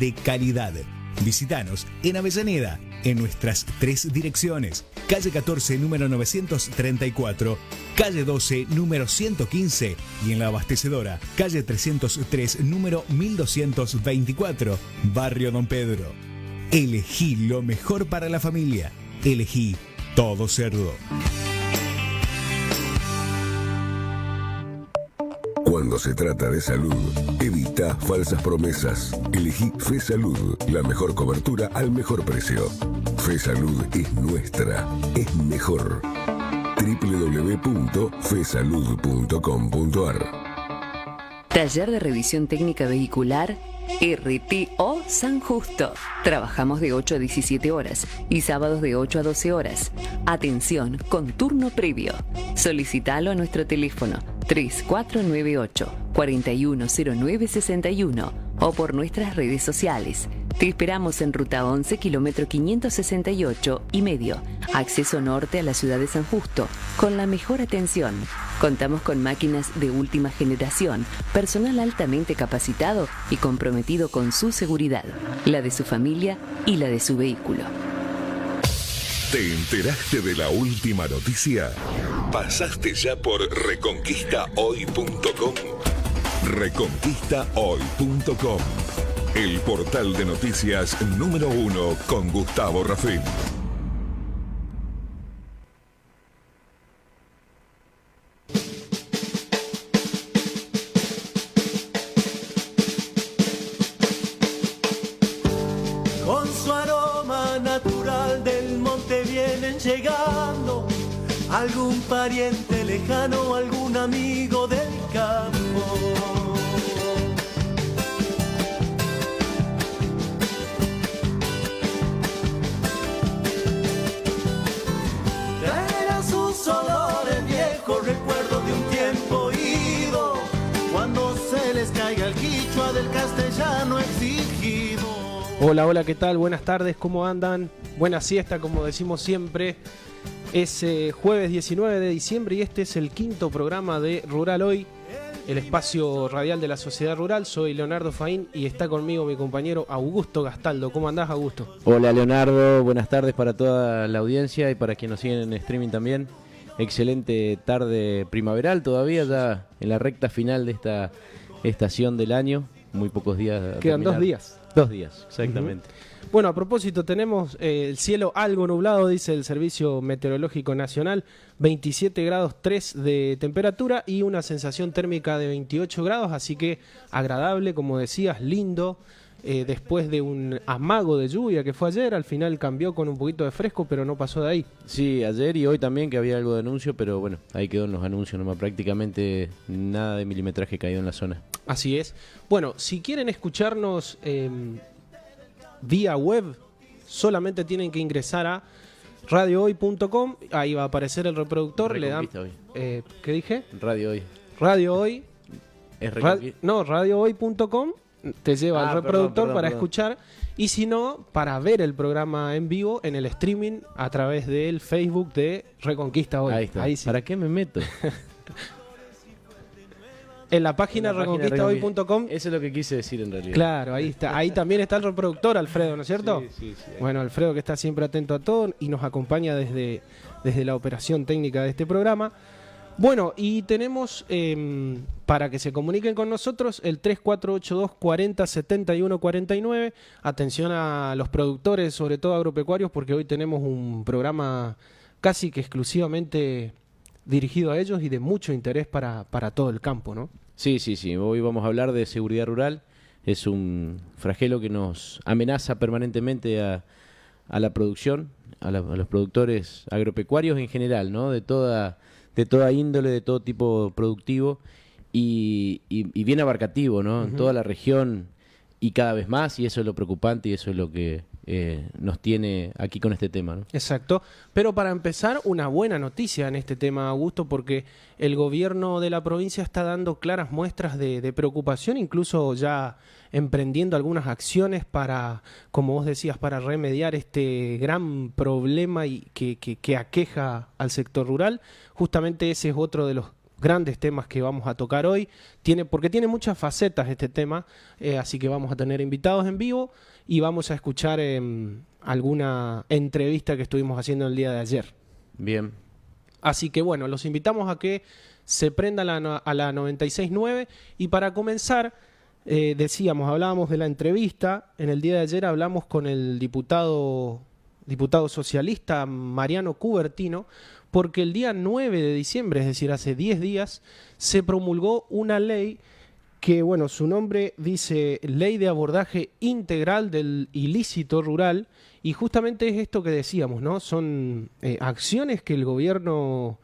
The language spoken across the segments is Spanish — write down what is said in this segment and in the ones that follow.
de calidad. Visítanos en Avellaneda, en nuestras 3 direcciones: calle 14, número 934, calle 12, número 115, y en la abastecedora, calle 303, número 1224, barrio Don Pedro. Elegí lo mejor para la familia. Elegí Todo Cerdo. Cuando se trata de salud, evita falsas promesas. Elegí FeSalud, la mejor cobertura al mejor precio. FeSalud es nuestra, es mejor. www.fesalud.com.ar. Taller de Revisión Técnica Vehicular RTO San Justo. Trabajamos de 8 a 17 horas y sábados de 8 a 12 horas. Atención, con turno previo. Solicitalo a nuestro teléfono 3498-410961 o por nuestras redes sociales. Te esperamos en Ruta 11, kilómetro 568 y medio. Acceso norte a la ciudad de San Justo, con la mejor atención. Contamos con máquinas de última generación, personal altamente capacitado y comprometido con su seguridad, la de su familia y la de su vehículo. ¿Te enteraste de la última noticia? ¿Pasaste ya por reconquistahoy.com? Reconquistahoy.com, el portal de noticias número 1 con Gustavo Rafín. Con su aroma natural del monte vienen llegando algún pariente lejano, algún amigo del campo. Traerán sus olores viejos, recuerdos de un tiempo ido, cuando se les caiga el quichua del castellano exigido. Hola, hola, ¿qué tal? Buenas tardes, ¿cómo andan? Buena siesta, como decimos siempre. Es jueves 19 de diciembre y este es el quinto programa de Rural Hoy, el espacio radial de la sociedad rural. Soy Leonardo Faín y está conmigo mi compañero Augusto Gastaldo. ¿Cómo andás, Augusto? Hola, Leonardo, buenas tardes para toda la audiencia y para quienes nos siguen en streaming también. Excelente tarde primaveral todavía, ya en la recta final de esta estación del año. Muy pocos días. Quedan 2 días. 2 días, exactamente. Bueno, a propósito, tenemos el cielo algo nublado, dice el Servicio Meteorológico Nacional, 27 grados 3 de temperatura y una sensación térmica de 28 grados, así que agradable, como decías, lindo. Después de un amago de lluvia que fue ayer, al final cambió con un poquito de fresco, pero no pasó de ahí. Sí, ayer y hoy también que había algo de anuncio, pero bueno, ahí quedó en los anuncios nomás, prácticamente nada de milimetraje caído en la zona. Así es. Bueno, si quieren escucharnos vía web, solamente tienen que ingresar a radiohoy.com, ahí va a aparecer el reproductor, le dan... ¿Qué dije? Radio Hoy. Radio Hoy. Es radiohoy.com te lleva al reproductor para escuchar, y si no, para ver el programa en vivo en el streaming a través del Facebook de Reconquista Hoy. Ahí está. Ahí sí. ¿Para qué me meto? En la página reconquistahoy.com. Eso es lo que quise decir en realidad. Claro, ahí está. Ahí también está el reproductor, Alfredo, ¿no es cierto? Sí. Bueno, Alfredo, que está siempre atento a todo y nos acompaña desde la operación técnica de este programa. Bueno, y tenemos para que se comuniquen con nosotros el 3482 40 71 49. Atención a los productores, sobre todo agropecuarios, porque hoy tenemos un programa casi que exclusivamente dirigido a ellos y de mucho interés para todo el campo, ¿no? Sí. Hoy vamos a hablar de seguridad rural. Es un flagelo que nos amenaza permanentemente a la producción, a los productores agropecuarios en general, ¿no? De toda índole, de todo tipo productivo y bien abarcativo, ¿no? En toda la región y cada vez más, y eso es lo preocupante y eso es lo que nos tiene aquí con este tema, ¿no? Exacto, pero para empezar, una buena noticia en este tema, Augusto, porque el gobierno de la provincia está dando claras muestras de preocupación, incluso ya emprendiendo algunas acciones para, como vos decías, para remediar este gran problema y que aqueja al sector rural. Justamente ese es otro de los grandes temas que vamos a tocar hoy, porque tiene muchas facetas este tema, así que vamos a tener invitados en vivo y vamos a escuchar alguna entrevista que estuvimos haciendo el día de ayer. Bien. Así que bueno, los invitamos a que se prendan a la 96.9 y para comenzar, hablábamos de la entrevista, en el día de ayer hablamos con el diputado socialista Mariano Cubertino, porque el día 9 de diciembre, es decir, hace 10 días, se promulgó una ley que, bueno, su nombre dice Ley de Abordaje Integral del Ilícito Rural, y justamente es esto que decíamos, ¿no? Son acciones que el gobierno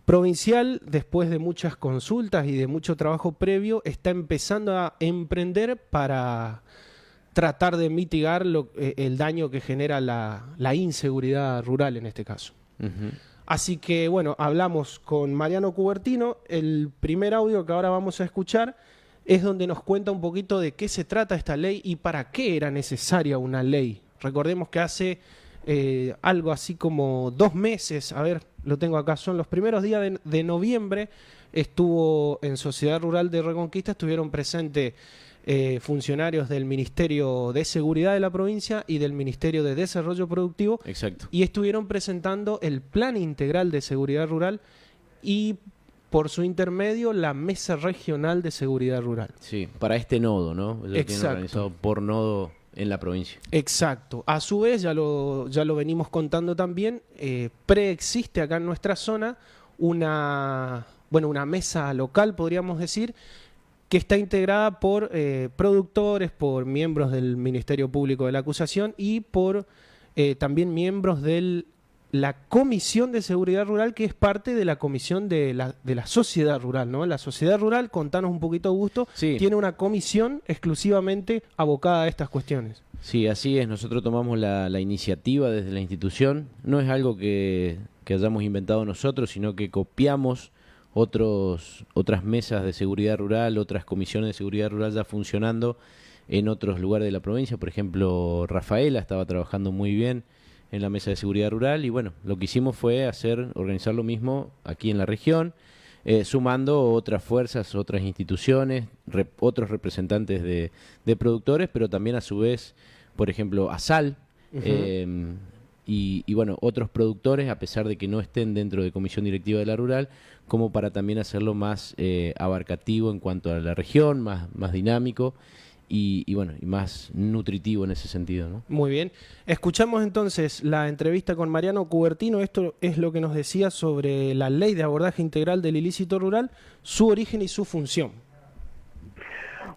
provincial, después de muchas consultas y de mucho trabajo previo, está empezando a emprender para tratar de mitigar el daño que genera la inseguridad rural en este caso. Uh-huh. Así que, bueno, hablamos con Mariano Cubertino. El primer audio que ahora vamos a escuchar es donde nos cuenta un poquito de qué se trata esta ley y para qué era necesaria una ley. Recordemos que hace algo así como 2 meses, a ver, lo tengo acá, son los primeros días de noviembre, estuvo en Sociedad Rural de Reconquista, estuvieron presentes funcionarios del Ministerio de Seguridad de la provincia y del Ministerio de Desarrollo Productivo. Exacto. Y estuvieron presentando el Plan Integral de Seguridad Rural y por su intermedio la Mesa Regional de Seguridad Rural. Sí, para este nodo, ¿no? Lo tienen organizado por nodo en la provincia. Exacto. A su vez, ya lo venimos contando también, preexiste acá en nuestra zona una mesa local, podríamos decir, que está integrada por productores, por miembros del Ministerio Público de la Acusación y por también miembros de la Comisión de Seguridad Rural, que es parte de la Comisión de la Sociedad Rural, ¿no? La Sociedad Rural, contanos un poquito, Augusto, sí, tiene una comisión exclusivamente abocada a estas cuestiones. Sí, así es. Nosotros tomamos la iniciativa desde la institución. No es algo que hayamos inventado nosotros, sino que copiamos otras mesas de seguridad rural, otras comisiones de seguridad rural ya funcionando en otros lugares de la provincia. Por ejemplo, Rafaela estaba trabajando muy bien en la mesa de seguridad rural y bueno, lo que hicimos fue organizar lo mismo aquí en la región, sumando otras fuerzas, otras instituciones, otros representantes de productores, pero también a su vez, por ejemplo, ASAL, Uh-huh. Y bueno, otros productores, a pesar de que no estén dentro de comisión directiva de la rural, como para también hacerlo más abarcativo en cuanto a la región, más dinámico y bueno, y más nutritivo en ese sentido, ¿no? Muy bien. Escuchamos entonces la entrevista con Mariano Cubertino. Esto es lo que nos decía sobre la Ley de Abordaje Integral del Ilícito Rural, su origen y su función.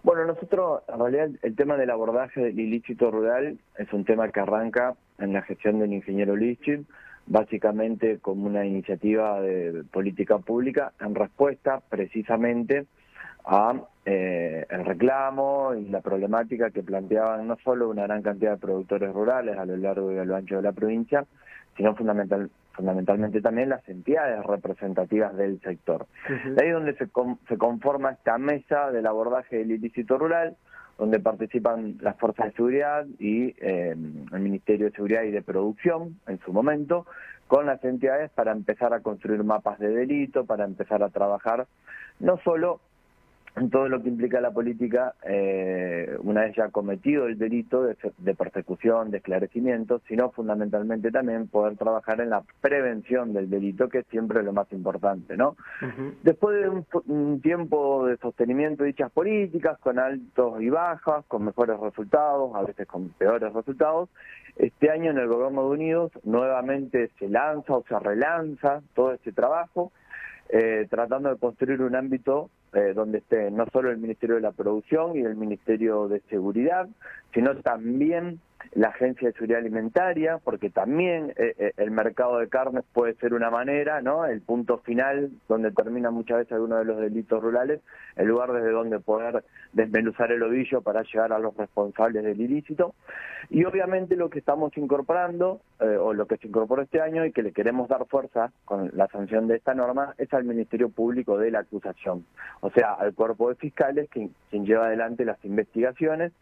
Bueno, nosotros, en realidad, el tema del abordaje del ilícito rural es un tema que arranca en la gestión del ingeniero Lischit, básicamente como una iniciativa de política pública en respuesta precisamente a el reclamo y la problemática que planteaban no solo una gran cantidad de productores rurales a lo largo y a lo ancho de la provincia, sino fundamentalmente también las entidades representativas del sector. Uh-huh. De ahí es donde se conforma esta mesa del abordaje del ilícito rural, donde participan las fuerzas de seguridad y el Ministerio de Seguridad y de Producción en su momento, con las entidades para empezar a construir mapas de delito, para empezar a trabajar no solo en todo lo que implica la política, una vez ya cometido el delito de persecución, de esclarecimiento, sino fundamentalmente también poder trabajar en la prevención del delito, que es siempre lo más importante, ¿no? Uh-huh. Después de un tiempo de sostenimiento de dichas políticas, con altos y bajas, con mejores resultados, a veces con peores resultados, este año en el Gobierno de Unidos nuevamente se lanza o se relanza todo este trabajo, tratando de construir un ámbito donde esté no solo el Ministerio de la Producción y el Ministerio de Seguridad, sino también la Agencia de Seguridad Alimentaria, porque también el mercado de carnes puede ser una manera, ¿no? El punto final donde termina muchas veces algunos de los delitos rurales, el lugar desde donde poder desmenuzar el ovillo para llegar a los responsables del ilícito. Y obviamente lo que estamos incorporando, o lo que se incorporó este año y que le queremos dar fuerza con la sanción de esta norma, es al Ministerio Público de la Acusación, o sea, al cuerpo de fiscales quien lleva adelante las investigaciones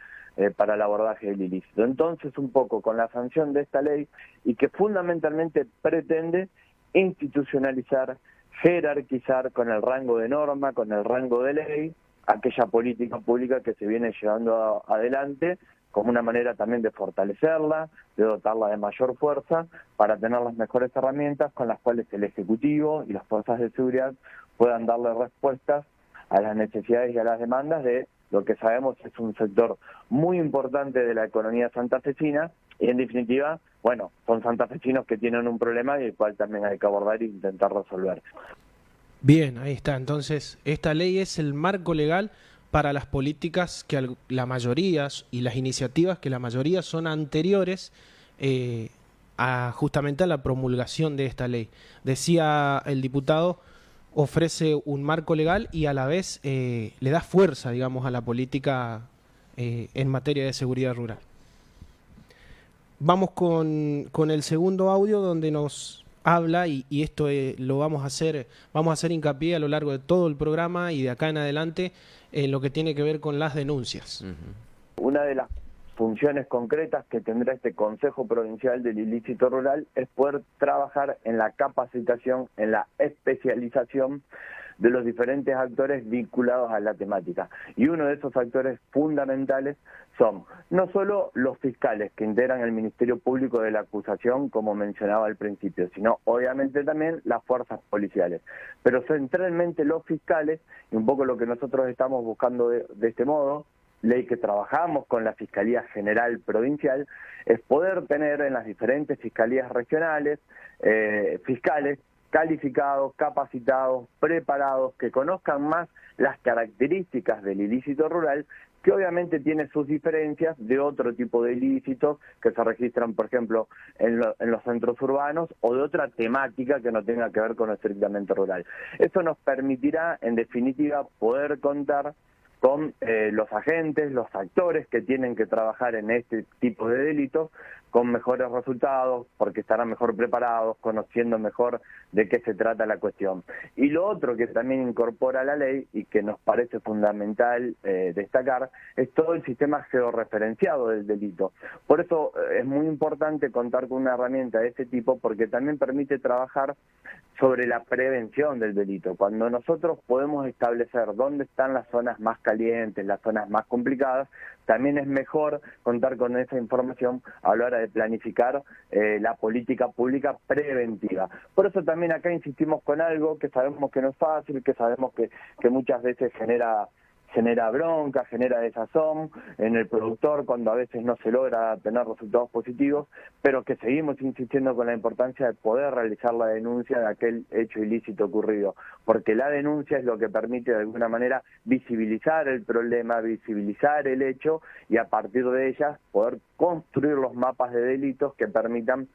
para el abordaje del ilícito. Entonces, un poco con la sanción de esta ley y que fundamentalmente pretende institucionalizar, jerarquizar con el rango de norma, con el rango de ley, aquella política pública que se viene llevando adelante, como una manera también de fortalecerla, de dotarla de mayor fuerza, para tener las mejores herramientas con las cuales el Ejecutivo y las fuerzas de seguridad puedan darle respuestas a las necesidades y a las demandas de lo que sabemos es un sector muy importante de la economía santafesina, y en definitiva, bueno, son santafesinos que tienen un problema y el cual también hay que abordar e intentar resolver. Bien, ahí está. Entonces, esta ley es el marco legal para las políticas que la mayoría y las iniciativas que la mayoría son anteriores justamente a la promulgación de esta ley. Decía el diputado, ofrece un marco legal y a la vez le da fuerza, digamos, a la política en materia de seguridad rural. Vamos con el segundo audio donde nos habla y esto lo vamos a hacer hincapié a lo largo de todo el programa y de acá en adelante en lo que tiene que ver con las denuncias. Una de las funciones concretas que tendrá este Consejo Provincial del Ilícito Rural es poder trabajar en la capacitación, en la especialización de los diferentes actores vinculados a la temática. Y uno de esos actores fundamentales son no solo los fiscales que integran el Ministerio Público de la Acusación, como mencionaba al principio, sino obviamente también las fuerzas policiales. Pero centralmente los fiscales, y un poco lo que nosotros estamos buscando de este modo, ley que trabajamos con la Fiscalía General Provincial, es poder tener en las diferentes fiscalías regionales fiscales calificados, capacitados, preparados, que conozcan más las características del ilícito rural, que obviamente tiene sus diferencias de otro tipo de ilícitos que se registran, por ejemplo, en los centros urbanos o de otra temática que no tenga que ver con lo estrictamente rural. Eso nos permitirá, en definitiva, poder contar con los agentes, los actores que tienen que trabajar en este tipo de delitos con mejores resultados, porque estarán mejor preparados, conociendo mejor de qué se trata la cuestión. Y lo otro que también incorpora la ley y que nos parece fundamental destacar es todo el sistema georreferenciado del delito. Por eso es muy importante contar con una herramienta de este tipo, porque también permite trabajar sobre la prevención del delito. Cuando nosotros podemos establecer dónde están las zonas más calientes, las zonas más complicadas, también es mejor contar con esa información a la hora de planificar la política pública preventiva. Por eso también acá insistimos con algo que sabemos que no es fácil, que sabemos que muchas veces genera bronca, genera desazón en el productor cuando a veces no se logra tener resultados positivos, pero que seguimos insistiendo con la importancia de poder realizar la denuncia de aquel hecho ilícito ocurrido, porque la denuncia es lo que permite de alguna manera visibilizar el problema, visibilizar el hecho y a partir de ellas poder construir los mapas de delitos que permitan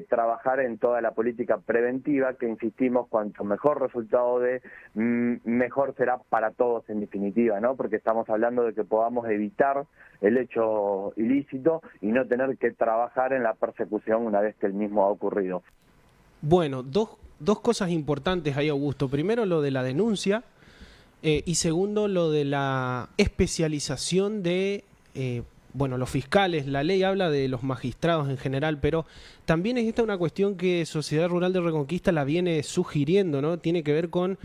trabajar en toda la política preventiva, que insistimos, cuanto mejor resultado de mejor será para todos en definitiva, ¿no? Porque estamos hablando de que podamos evitar el hecho ilícito y no tener que trabajar en la persecución una vez que el mismo ha ocurrido. Bueno, dos cosas importantes ahí, Augusto. Primero, lo de la denuncia y segundo, lo de la especialización de los fiscales. La ley habla de los magistrados en general, pero también es esta una cuestión que Sociedad Rural de Reconquista la viene sugiriendo, ¿no? Tiene que ver con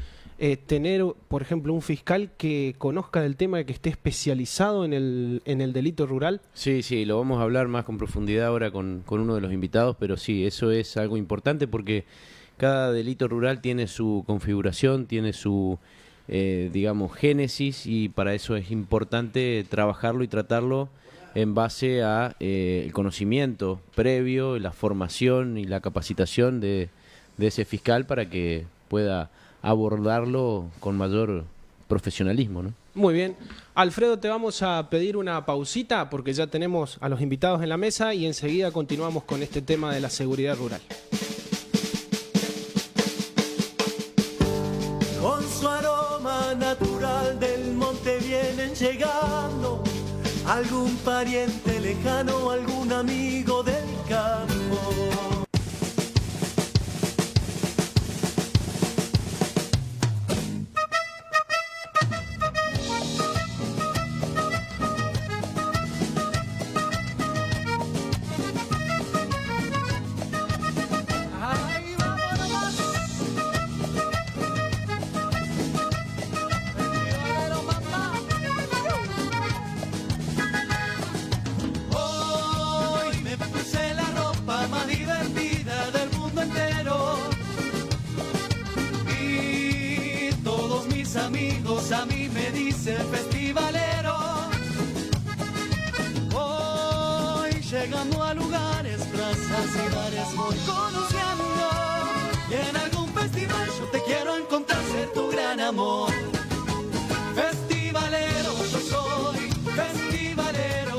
tener, por ejemplo, un fiscal que conozca del tema, que esté especializado en el delito rural. Sí, lo vamos a hablar más con profundidad ahora con uno de los invitados, pero sí, eso es algo importante porque cada delito rural tiene su configuración, tiene su, génesis, y para eso es importante trabajarlo y tratarlo en base a el conocimiento previo, la formación y la capacitación de ese fiscal para que pueda abordarlo con mayor profesionalismo, ¿no? Muy bien. Alfredo, te vamos a pedir una pausita porque ya tenemos a los invitados en la mesa y enseguida continuamos con este tema de la seguridad rural. Con su aroma natural del monte vienen llegando algún pariente lejano, algún amigo del campo. llegando a lugares, plazas y bares voy conociendo. Y en algún festival yo te quiero encontrar, ser tu gran amor. Festivalero yo soy, festivalero.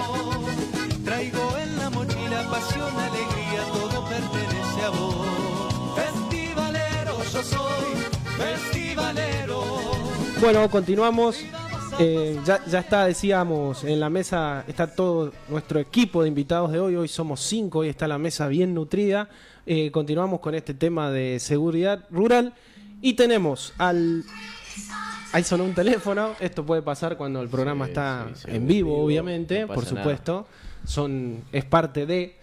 Traigo en la mochila pasión, alegría, todo pertenece a vos. Festivalero yo soy, festivalero. Bueno, continuamos. Ya está, decíamos, en la mesa está todo nuestro equipo de invitados de hoy. Hoy somos 5, hoy está la mesa bien nutrida. Continuamos con este tema de seguridad rural y tenemos al... Ahí sonó un teléfono. Esto puede pasar cuando el programa está en vivo, obviamente, no por supuesto. Es parte de...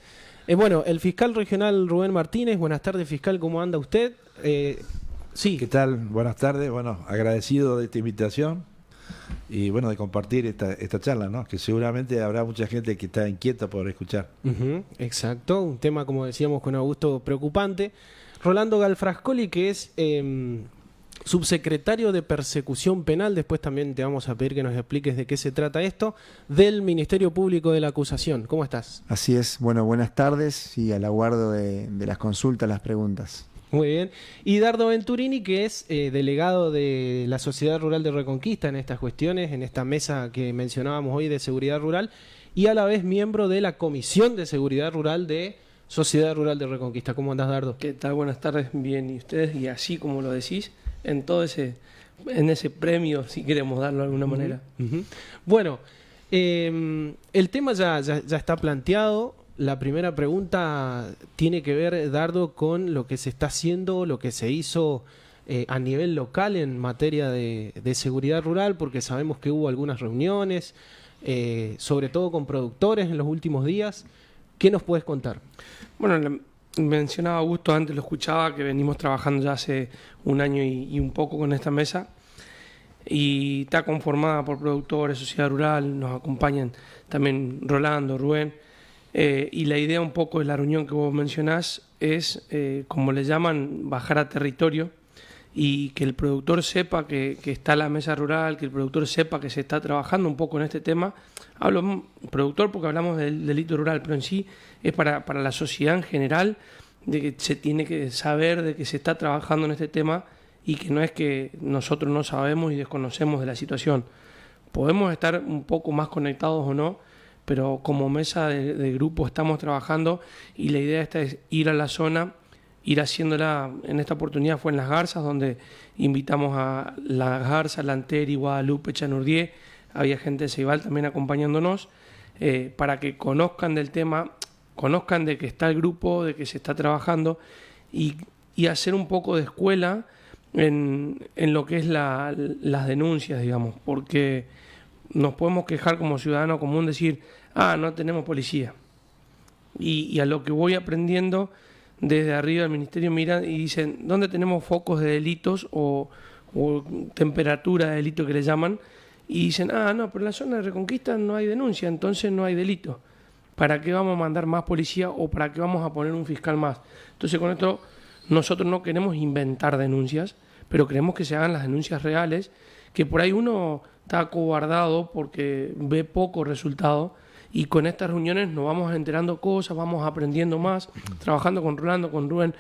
bueno, el fiscal regional Rubén Martínez. Buenas tardes, fiscal, ¿cómo anda usted? Sí. ¿Qué tal? Buenas tardes. Bueno, agradecido de esta invitación y bueno, de compartir esta charla, ¿no? Que seguramente habrá mucha gente que está inquieta por escuchar. Exacto, un tema, como decíamos con Augusto, preocupante. Rolando Galfrascoli, que es subsecretario de Persecución Penal, después también te vamos a pedir que nos expliques de qué se trata esto, del Ministerio Público de la Acusación. ¿Cómo estás? Así es, bueno, buenas tardes y al aguardo de las consultas, las preguntas. Muy bien. Y Dardo Venturini, que es delegado de la Sociedad Rural de Reconquista en estas cuestiones, en esta mesa que mencionábamos hoy de seguridad rural, y a la vez miembro de la Comisión de Seguridad Rural de Sociedad Rural de Reconquista. ¿Cómo andás, Dardo? ¿Qué tal? Buenas tardes. Bien, ¿y ustedes? Y así como lo decís, en ese premio, si queremos darlo de alguna manera. Bueno, el tema ya está planteado. La primera pregunta tiene que ver, Dardo, con lo que se está haciendo, lo que se hizo a nivel local en materia de seguridad rural, porque sabemos que hubo algunas reuniones, sobre todo con productores en los últimos días. ¿Qué nos puedes contar? Bueno, mencionaba Augusto, antes lo escuchaba, que venimos trabajando ya hace un año y un poco con esta mesa, y está conformada por productores, sociedad rural, nos acompañan también Rolando, Rubén. Y la idea un poco de la reunión que vos mencionás es, como le llaman, bajar a territorio y que el productor sepa que está la mesa rural, que el productor sepa que se está trabajando un poco en este tema. Hablo productor porque hablamos del delito rural, pero en sí es para la sociedad en general, de que se tiene que saber de que se está trabajando en este tema y que no es que nosotros no sabemos y desconocemos de la situación. Podemos estar un poco más conectados o no, pero como mesa de grupo estamos trabajando y la idea esta es ir a la zona, ir haciéndola. En esta oportunidad fue en Las Garzas, donde invitamos a Las Garzas, Lanteri, Guadalupe, Chanurdié, había gente de Ceibal también acompañándonos, para que conozcan del tema, conozcan de que está el grupo, de que se está trabajando y hacer un poco de escuela en lo que es las denuncias, digamos, porque nos podemos quejar como ciudadano común, decir, no tenemos policía. Y a lo que voy aprendiendo, desde arriba del ministerio miran y dicen, ¿dónde tenemos focos de delitos o temperatura de delito que le llaman? Y dicen, no, pero en la zona de Reconquista no hay denuncia, entonces no hay delito. ¿Para qué vamos a mandar más policía o para qué vamos a poner un fiscal más? Entonces con esto nosotros no queremos inventar denuncias, pero queremos que se hagan las denuncias reales, que por ahí uno está acobardado porque ve poco resultado, y con estas reuniones nos vamos enterando cosas, vamos aprendiendo más, trabajando con Rolando, con Rubén,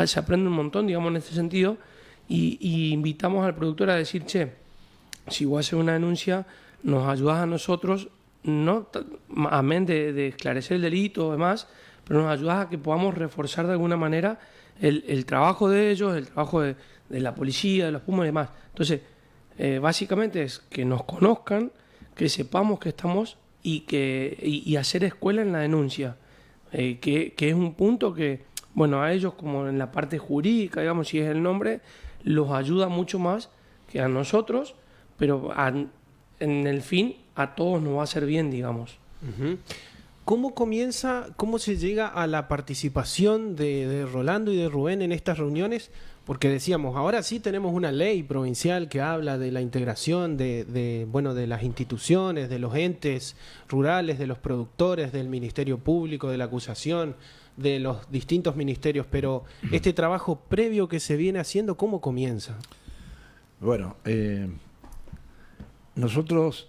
se aprende un montón, digamos, en este sentido, y invitamos al productor a decir, che, si vos haces una denuncia, nos ayudás a nosotros, no amén de esclarecer el delito o demás, pero nos ayudás a que podamos reforzar de alguna manera el trabajo de ellos, el trabajo de la policía, de los Pumas y demás. Entonces, básicamente es que nos conozcan, que sepamos que estamos y hacer escuela en la denuncia, que es un punto que, bueno, a ellos como en la parte jurídica, digamos, si es el nombre, los ayuda mucho más que a nosotros, pero en el fin a todos nos va a hacer bien, digamos. ¿Cómo se llega a la participación de Rolando y de Rubén en estas reuniones? Porque decíamos, ahora sí tenemos una ley provincial que habla de la integración de las instituciones, de los entes rurales, de los productores, del Ministerio Público, de la acusación, de los distintos ministerios, pero este trabajo previo que se viene haciendo, ¿cómo comienza? Bueno, nosotros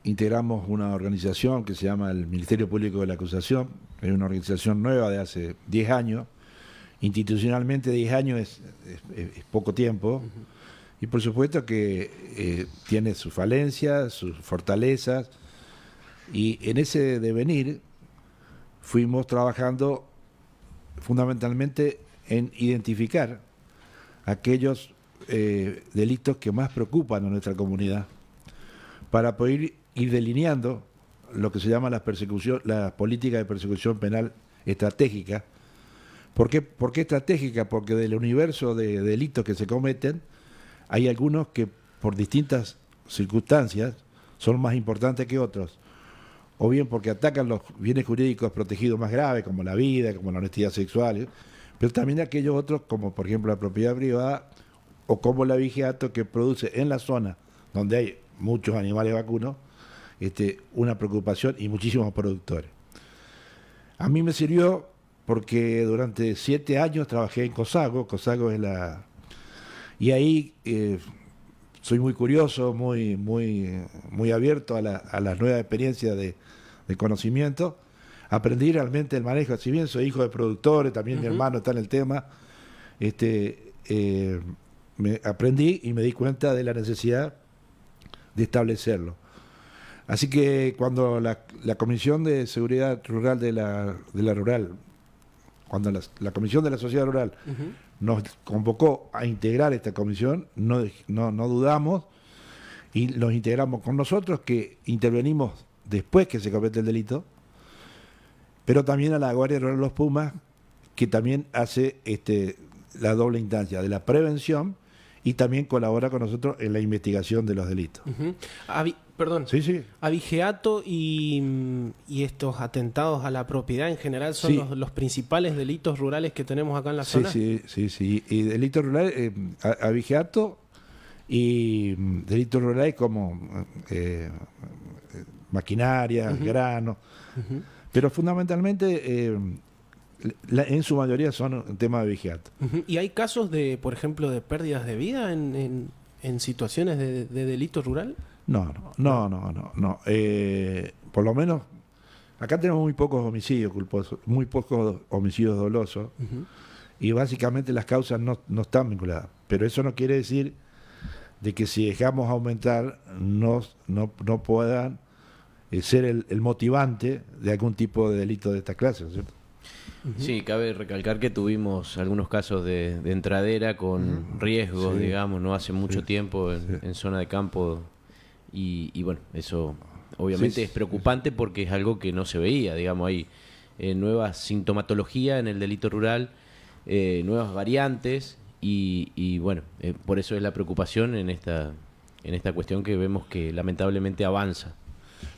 integramos una organización que se llama el Ministerio Público de la Acusación. Es una organización nueva de hace 10 años. Institucionalmente 10 años es poco tiempo. Y por supuesto que tiene sus falencias, sus fortalezas. Y en ese devenir fuimos trabajando fundamentalmente en identificar aquellos delitos que más preocupan a nuestra comunidad, para poder ir delineando lo que se llama la política de persecución penal estratégica. ¿Por qué estratégica? Porque del universo de delitos que se cometen, hay algunos que por distintas circunstancias son más importantes que otros, o bien porque atacan los bienes jurídicos protegidos más graves, como la vida, como la honestidad sexual, pero también aquellos otros, como por ejemplo la propiedad privada, o como el abigeato, que produce en la zona donde hay muchos animales vacunos, una preocupación y muchísimos productores. A mí me sirvió porque durante 7 años trabajé en COSAGO. COSAGO es y ahí soy muy curioso, muy abierto a las nuevas experiencias de conocimiento. Aprendí realmente el manejo, si bien soy hijo de productores, también mi hermano está en el tema, aprendí y me di cuenta de la necesidad de establecerlo. Así que cuando la Comisión de Seguridad Rural de la Rural, cuando la Comisión de la Sociedad Rural nos convocó a integrar esta comisión, no dudamos y los integramos con nosotros, que intervenimos después que se comete el delito, pero también a la Guardia Rural Los Pumas, que también hace la doble instancia de la prevención y también colabora con nosotros en la investigación de los delitos. Perdón. Sí. Abigeato y estos atentados a la propiedad en general son los principales delitos rurales que tenemos acá en la zona. Sí. Y delitos rurales, abigeato y delitos rurales como maquinaria, grano. Pero fundamentalmente, en su mayoría son temas de abigeato. ¿Y hay casos de, por ejemplo, de pérdidas de vida en situaciones de delito rural? No. Por lo menos, acá tenemos muy pocos homicidios culposos, muy pocos homicidios dolosos, y básicamente las causas no están vinculadas. Pero eso no quiere decir de que si dejamos aumentar no puedan ser el motivante de algún tipo de delito de esta clase, ¿no es cierto? Sí, cabe recalcar que tuvimos algunos casos de entradera con riesgos, digamos, no hace mucho tiempo en zona de campo. Y bueno, eso obviamente es preocupante porque es algo que no se veía, digamos, hay nueva sintomatología en el delito rural, nuevas variantes y bueno, por eso es la preocupación en esta cuestión que vemos que lamentablemente avanza.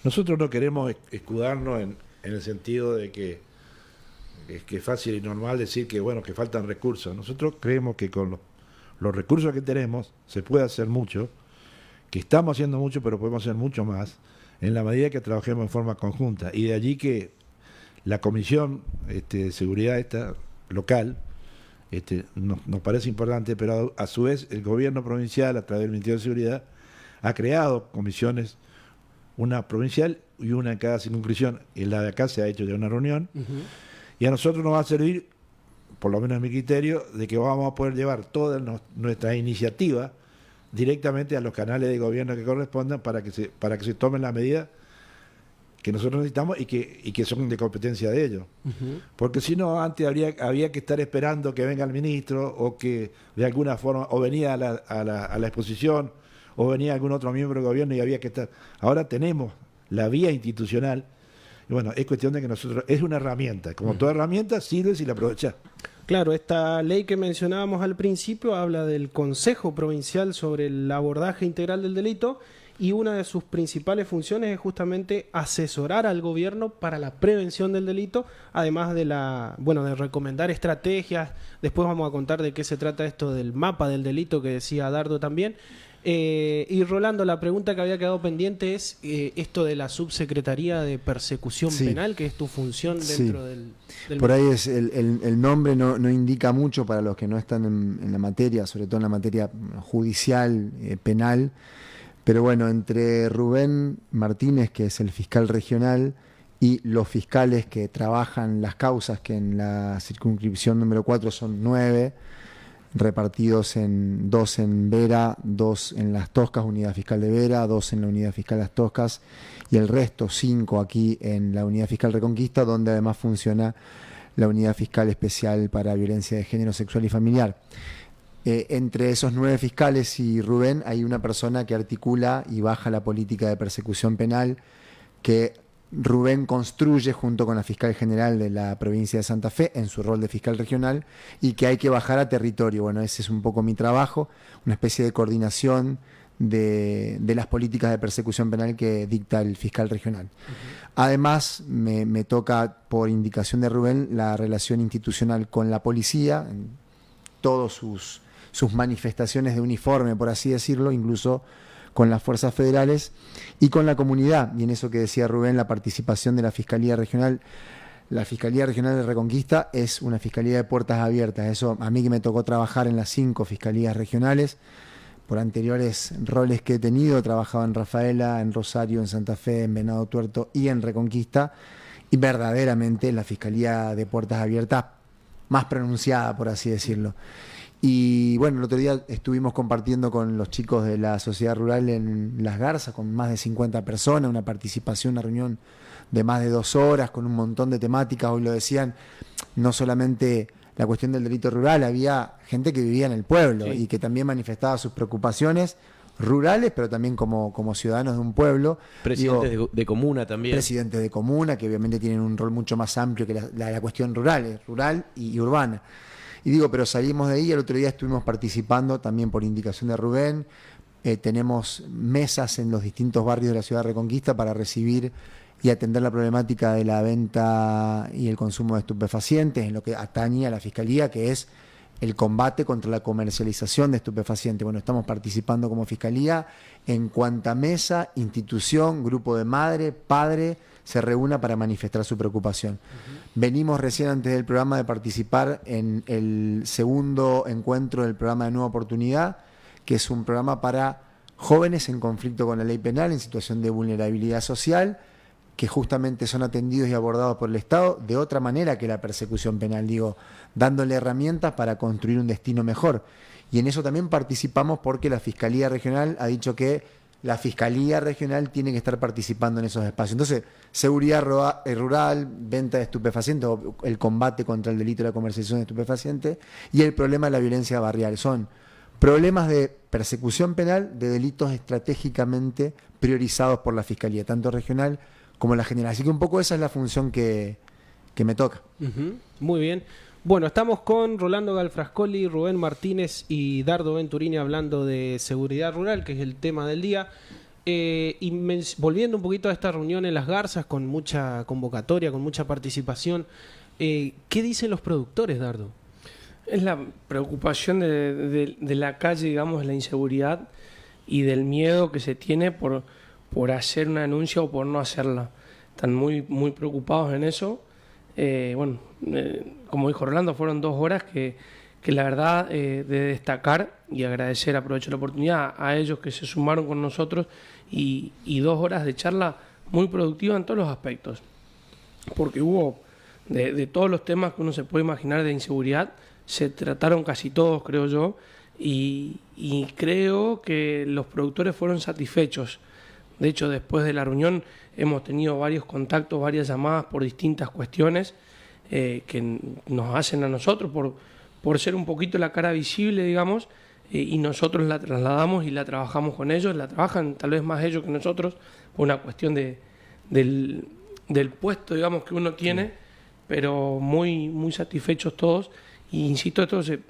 Nosotros no queremos escudarnos en el sentido de que es fácil y normal decir que que faltan recursos. Nosotros creemos que con los recursos que tenemos se puede hacer mucho, que estamos haciendo mucho, pero podemos hacer mucho más en la medida que trabajemos en forma conjunta. Y de allí que la Comisión de Seguridad local nos parece importante, pero a su vez el gobierno provincial, a través del Ministerio de Seguridad, ha creado comisiones, una provincial y una en cada circunscripción. En la de acá se ha hecho ya una reunión, y a nosotros nos va a servir, por lo menos en mi criterio, de que vamos a poder llevar toda nuestra iniciativa directamente a los canales de gobierno que correspondan para que se tomen las medidas que nosotros necesitamos y que son de competencia de ellos. Porque si no, antes había que estar esperando que venga el ministro, o que de alguna forma, o venía a la exposición, o venía algún otro miembro del gobierno y había que estar. Ahora tenemos la vía institucional, y bueno, es cuestión de que nosotros, es una herramienta, como toda herramienta sirve si la aprovechás. Claro, esta ley que mencionábamos al principio habla del Consejo Provincial sobre el abordaje integral del delito, y una de sus principales funciones es justamente asesorar al gobierno para la prevención del delito, además de recomendar estrategias. Después vamos a contar de qué se trata esto del mapa del delito que decía Dardo también. Y Rolando, la pregunta que había quedado pendiente es esto de la Subsecretaría de Persecución Penal, que es tu función dentro del Por ahí es el nombre no indica mucho para los que no están en la materia, sobre todo en la materia judicial, penal, Pero bueno, entre Rubén Martínez, que es el fiscal regional, y los fiscales que trabajan las causas, que en la circunscripción número 4 son 9, repartidos en 2 en Vera, 2 en Las Toscas, unidad fiscal de Vera, 2 en la unidad fiscal Las Toscas, y el resto 5 aquí en la unidad fiscal Reconquista, donde además funciona la unidad fiscal especial para violencia de género, sexual y familiar. Entre esos 9 fiscales y Rubén hay una persona que articula y baja la política de persecución penal que Rubén construye junto con la fiscal general de la provincia de Santa Fe en su rol de fiscal regional, y que hay que bajar a territorio. Bueno, ese es un poco mi trabajo, una especie de coordinación de las políticas de persecución penal que dicta el fiscal regional. Además, me toca, por indicación de Rubén, la relación institucional con la policía, en todas sus manifestaciones de uniforme, por así decirlo, incluso con las fuerzas federales y con la comunidad. Y en eso que decía Rubén, la participación de la Fiscalía Regional. La Fiscalía Regional de Reconquista es una fiscalía de puertas abiertas. Eso a mí, que me tocó trabajar en las 5 fiscalías regionales, por anteriores roles que he tenido, he trabajado en Rafaela, en Rosario, en Santa Fe, en Venado Tuerto y en Reconquista, y verdaderamente la Fiscalía de puertas abiertas más pronunciada, por así decirlo. Y bueno, el otro día estuvimos compartiendo con los chicos de la sociedad rural en Las Garzas, con más de 50 personas, una participación, una reunión de más de 2 horas, con un montón de temáticas. Hoy lo decían, no solamente la cuestión del delito rural, había gente que vivía en el pueblo, sí, y que también manifestaba sus preocupaciones rurales, pero también como ciudadanos de un pueblo. Presidentes de comuna también. Presidentes de comuna, que obviamente tienen un rol mucho más amplio que la cuestión rural y urbana. Y digo, pero salimos de ahí. El otro día estuvimos participando también por indicación de Rubén. Tenemos mesas en los distintos barrios de la ciudad de Reconquista para recibir y atender la problemática de la venta y el consumo de estupefacientes, en lo que atañe a la Fiscalía, que es el combate contra la comercialización de estupefacientes. Bueno, estamos participando como Fiscalía en cuanta mesa, institución, grupo de madre, padre se reúna para manifestar su preocupación. Venimos recién, antes del programa, de participar en el segundo encuentro del programa de Nueva Oportunidad, que es un programa para jóvenes en conflicto con la ley penal, en situación de vulnerabilidad social, que justamente son atendidos y abordados por el Estado de otra manera que la persecución penal, digo, dándole herramientas para construir un destino mejor. Y en eso también participamos porque la Fiscalía Regional ha dicho que la Fiscalía Regional tiene que estar participando en esos espacios. Entonces, seguridad rural, venta de estupefacientes, o el combate contra el delito de la comercialización de estupefacientes, y el problema de la violencia barrial. Son problemas de persecución penal de delitos estratégicamente priorizados por la Fiscalía, tanto regional como la general. Así que un poco esa es la función que me toca. Muy bien. Bueno, estamos con Rolando Galfrascoli, Rubén Martínez y Dardo Venturini hablando de seguridad rural, que es el tema del día. Volviendo un poquito a esta reunión en Las Garzas, con mucha convocatoria, con mucha participación, ¿qué dicen los productores, Dardo? Es la preocupación de la calle, digamos, de la inseguridad y del miedo que se tiene por hacer una denuncia o por no hacerla. Están muy, muy preocupados en eso. Como dijo Rolando, fueron 2 horas que la verdad, de destacar y agradecer, aprovecho la oportunidad a ellos que se sumaron con nosotros, y 2 horas de charla muy productiva en todos los aspectos, porque hubo de todos los temas que uno se puede imaginar de inseguridad, se trataron casi todos, creo yo, y creo que los productores fueron satisfechos. De hecho, después de la reunión hemos tenido varios contactos, varias llamadas por distintas cuestiones que nos hacen a nosotros por ser un poquito la cara visible, digamos, y nosotros la trasladamos y la trabajamos con ellos. La trabajan tal vez más ellos que nosotros, por una cuestión del puesto, digamos, que uno tiene, pero muy, muy satisfechos todos. Y insisto, entonces,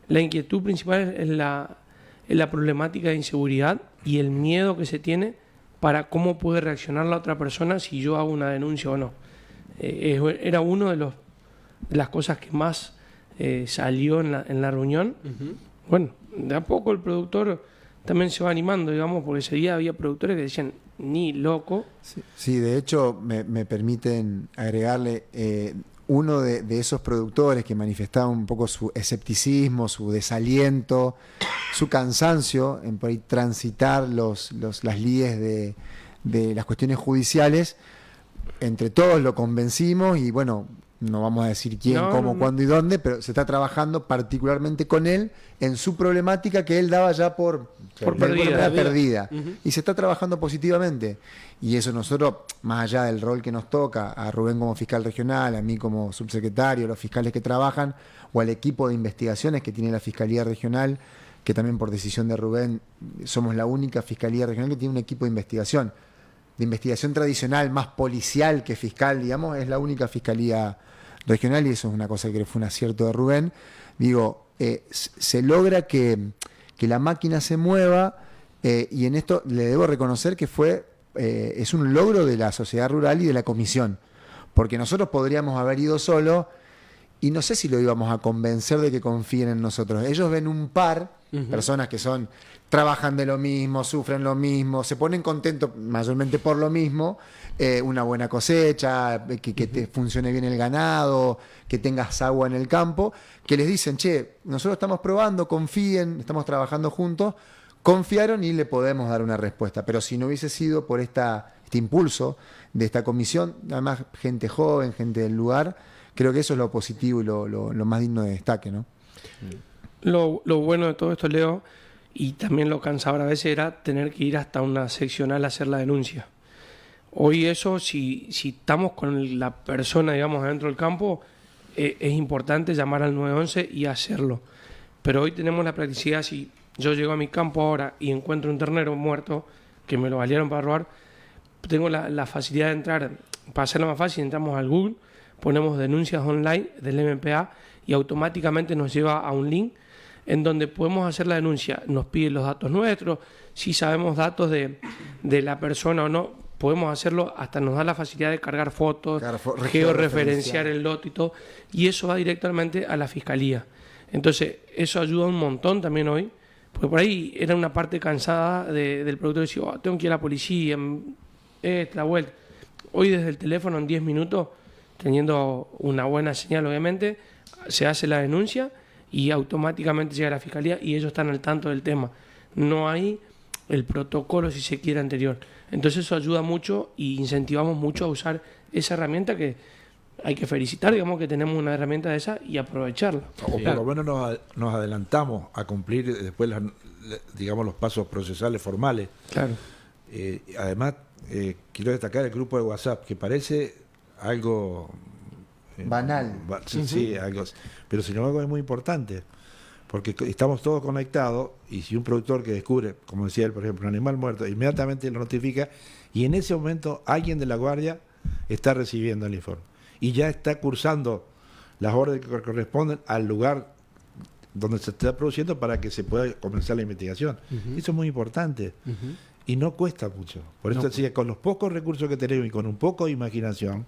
la inquietud principal es la problemática de inseguridad y el miedo que se tiene para cómo puede reaccionar la otra persona si yo hago una denuncia o no. Era uno de las cosas que más salió en la reunión. Bueno, de a poco el productor también se va animando, digamos, porque ese día había productores que decían, ni loco. Sí, de hecho, me permiten agregarle, uno de esos productores que manifestaba un poco su escepticismo, su desaliento, su cansancio en por ahí transitar las líderes de las cuestiones judiciales, entre todos lo convencimos y bueno, no vamos a decir quién, cómo, cuándo y dónde, pero se está trabajando particularmente con él en su problemática que él daba ya por perdida. Y se está trabajando positivamente. Y eso nosotros, más allá del rol que nos toca, a Rubén como fiscal regional, a mí como subsecretario, los fiscales que trabajan, o al equipo de investigaciones que tiene la Fiscalía Regional, que también por decisión de Rubén somos la única Fiscalía Regional que tiene un equipo de investigación tradicional, más policial que fiscal, digamos, es la única Fiscalía Regional y eso es una cosa que fue un acierto de Rubén. Digo, se logra que la máquina se mueva y en esto le debo reconocer que es un logro de la sociedad rural y de la comisión, porque nosotros podríamos haber ido solo y no sé si lo íbamos a convencer de que confíen en nosotros. Ellos ven un par, personas que trabajan de lo mismo, sufren lo mismo, se ponen contentos mayormente por lo mismo, una buena cosecha, que te funcione bien el ganado, que tengas agua en el campo, que les dicen, che, nosotros estamos probando, confíen, estamos trabajando juntos, confiaron y le podemos dar una respuesta. Pero si no hubiese sido por este impulso de esta comisión, además gente joven, gente del lugar, creo que eso es lo positivo y lo más digno de destaque, ¿no? Lo bueno de todo esto, Leo, y también lo cansador a veces era tener que ir hasta una seccional a hacer la denuncia. Hoy eso, si estamos con la persona, digamos, adentro del campo, es importante llamar al 911 y hacerlo. Pero hoy tenemos la practicidad, si yo llego a mi campo ahora y encuentro un ternero muerto, que me lo valieron para robar, tengo la facilidad de entrar, para hacerlo más fácil, entramos al Google, ponemos denuncias online del MPA y automáticamente nos lleva a un link en donde podemos hacer la denuncia. Nos pide los datos nuestros, si sabemos datos de la persona o no, podemos hacerlo, hasta nos da la facilidad de cargar fotos, georreferenciar el lote y todo, y eso va directamente a la fiscalía. Entonces, eso ayuda un montón también hoy, porque por ahí era una parte cansada del productor decir, tengo que ir a la policía, la vuelta. Hoy desde el teléfono en 10 minutos, teniendo una buena señal obviamente, se hace la denuncia y automáticamente llega a la fiscalía y ellos están al tanto del tema. No hay el protocolo, si se quiere, anterior. Entonces eso ayuda mucho y incentivamos mucho a usar esa herramienta que hay que felicitar, digamos, que tenemos una herramienta de esa y aprovecharla. O por lo menos nos adelantamos a cumplir después digamos, los pasos procesales formales. Claro. Además, quiero destacar el grupo de WhatsApp, que parece algo banal. Sí, algo, pero sin embargo es muy importante, porque estamos todos conectados y si un productor que descubre, como decía él, por ejemplo, un animal muerto, inmediatamente lo notifica y en ese momento alguien de la guardia está recibiendo el informe y ya está cursando las órdenes que corresponden al lugar donde se está produciendo para que se pueda comenzar la investigación. Eso es muy importante y no cuesta mucho. Por eso decía, con los pocos recursos que tenemos y con un poco de imaginación,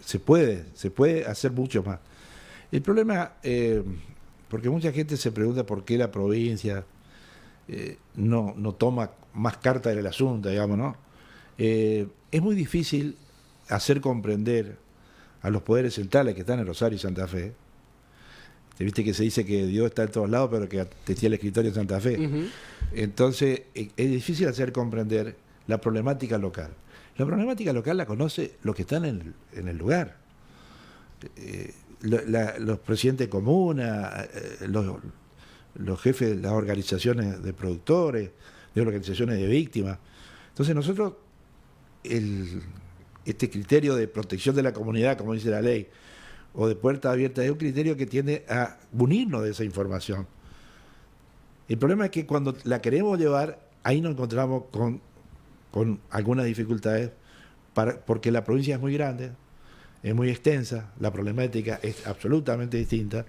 se puede hacer mucho más. El problema, porque mucha gente se pregunta por qué la provincia no toma más carta del asunto, digamos, ¿no? Es muy difícil hacer comprender a los poderes centrales que están en Rosario y Santa Fe. Te viste que se dice que Dios está en todos lados, pero que te tiene el escritorio en Santa Fe. Entonces, es difícil hacer comprender la problemática local. La problemática local la conoce los que están en el lugar. Los presidentes de comuna, los jefes de las organizaciones de productores, de organizaciones de víctimas. Entonces nosotros, este criterio de protección de la comunidad, como dice la ley, o de puerta abierta, es un criterio que tiende a unirnos de esa información. El problema es que cuando la queremos llevar, ahí nos encontramos con algunas dificultades, porque la provincia es muy grande, es muy extensa, la problemática es absolutamente distinta.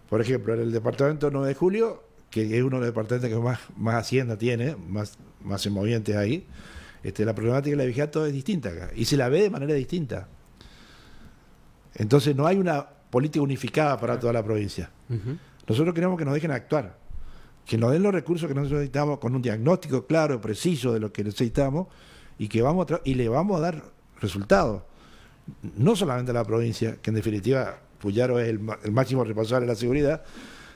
Por ejemplo, en el departamento 9 de Julio, que es uno de los departamentos que más hacienda tiene, más emovientes ahí, la problemática de la vigilato es distinta acá, y se la ve de manera distinta. Entonces no hay una política unificada para toda la provincia. Nosotros queremos que nos dejen actuar, que nos den los recursos que nosotros necesitamos con un diagnóstico claro, preciso de lo que necesitamos y que le vamos a dar resultados. no solamente a la provincia, que en definitiva Puyaro es el máximo responsable de la seguridad,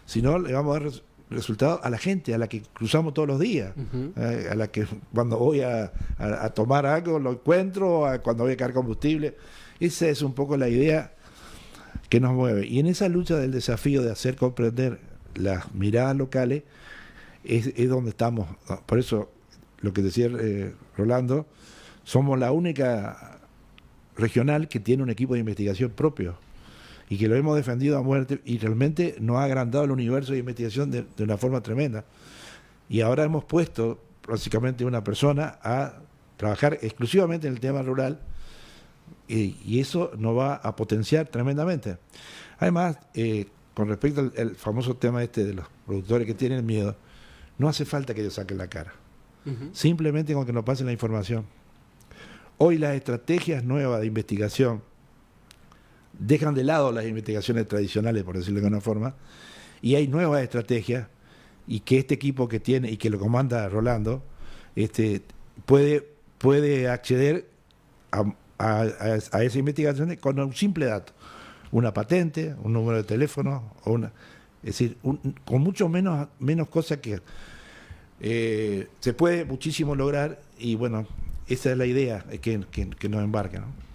sino le vamos a dar resultados a la gente, a la que cruzamos todos los días, a la que cuando voy a tomar algo lo encuentro, cuando voy a cargar combustible. Esa es un poco la idea que nos mueve. Y en esa lucha del desafío de hacer comprender las miradas locales es donde estamos. Por eso, lo que decía Rolando, somos la única regional que tiene un equipo de investigación propio y que lo hemos defendido a muerte, y realmente nos ha agrandado el universo de investigación de una forma tremenda. Y ahora hemos puesto básicamente una persona a trabajar exclusivamente en el tema rural, y eso nos va a potenciar tremendamente. Además, con respecto al famoso tema de los productores que tienen miedo, no hace falta que ellos saquen la cara. Simplemente con que nos pasen la información. Hoy las estrategias nuevas de investigación dejan de lado las investigaciones tradicionales, por decirlo de alguna forma, y hay nuevas estrategias, y que este equipo que tiene y que lo comanda Rolando puede acceder a esas investigaciones con un simple dato, una patente, un número de teléfono, es decir, con mucho menos cosas que se puede muchísimo lograr. Y bueno, esa es la idea que nos embarca, ¿no?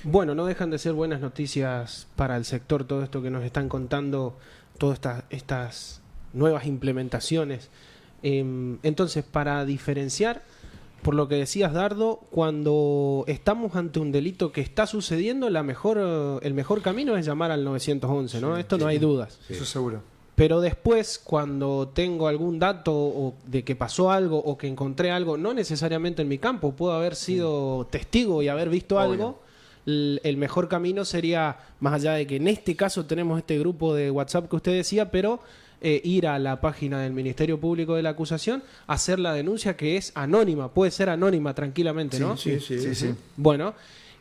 Bueno, no dejan de ser buenas noticias para el sector todo esto que nos están contando, todas estas nuevas implementaciones. Entonces, para diferenciar, por lo que decías, Dardo, cuando estamos ante un delito que está sucediendo, el mejor camino es llamar al 911, ¿no? Esto no hay dudas. Eso seguro. Pero después, cuando tengo algún dato o de que pasó algo o que encontré algo, no necesariamente en mi campo, puedo haber sido testigo y haber visto algo, el mejor camino sería, más allá de que en este caso tenemos este grupo de WhatsApp que usted decía, pero ir a la página del Ministerio Público de la Acusación, hacer la denuncia, que es anónima, puede ser anónima tranquilamente, ¿no? Sí. Bueno,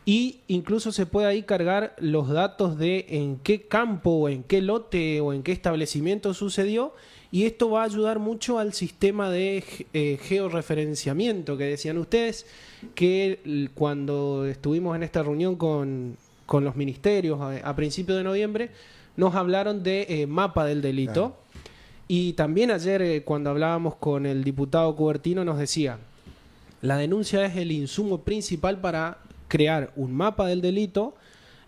y incluso se puede ahí cargar los datos de en qué campo, o en qué lote o en qué establecimiento sucedió, y esto va a ayudar mucho al sistema de georreferenciamiento que decían ustedes, que cuando estuvimos en esta reunión con los ministerios a principios de noviembre, nos hablaron de mapa del delito. Claro. Y también ayer, cuando hablábamos con el diputado Cubertino, nos decía, la denuncia es el insumo principal para crear un mapa del delito.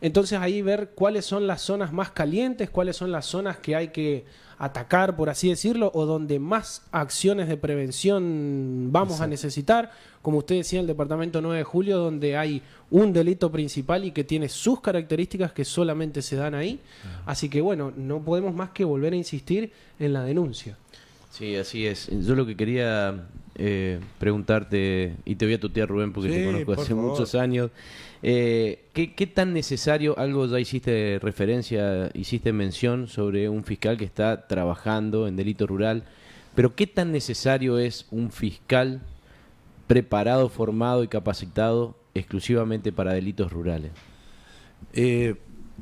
Entonces ahí ver cuáles son las zonas más calientes, cuáles son las zonas que hay que atacar, por así decirlo, o donde más acciones de prevención vamos a necesitar. Como usted decía, el departamento 9 de Julio, donde hay un delito principal y que tiene sus características que solamente se dan ahí. Así que bueno, no podemos más que volver a insistir en la denuncia. Sí, así es. Yo lo que quería preguntarte, y te voy a tutear, Rubén, porque te conozco hace muchos años, ¿qué tan necesario, algo ya hiciste referencia, hiciste mención sobre un fiscal que está trabajando en delito rural, pero qué tan necesario es un fiscal preparado, formado y capacitado exclusivamente para delitos rurales?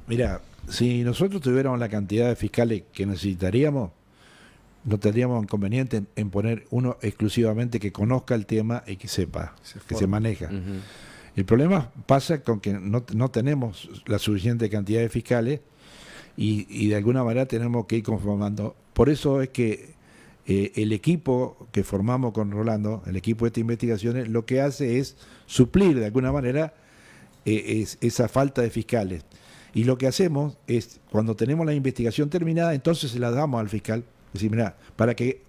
Mira, si nosotros tuviéramos la cantidad de fiscales que necesitaríamos, no tendríamos inconveniente en poner uno exclusivamente que conozca el tema y que sepa, que se maneja. El problema pasa con que no tenemos la suficiente cantidad de fiscales y de alguna manera tenemos que ir conformando. Por eso es que el equipo que formamos con Rolando, el equipo de estas investigaciones, lo que hace es suplir de alguna manera esa falta de fiscales. Y lo que hacemos es, cuando tenemos la investigación terminada, entonces se la damos al fiscal. Es decir, mira, para que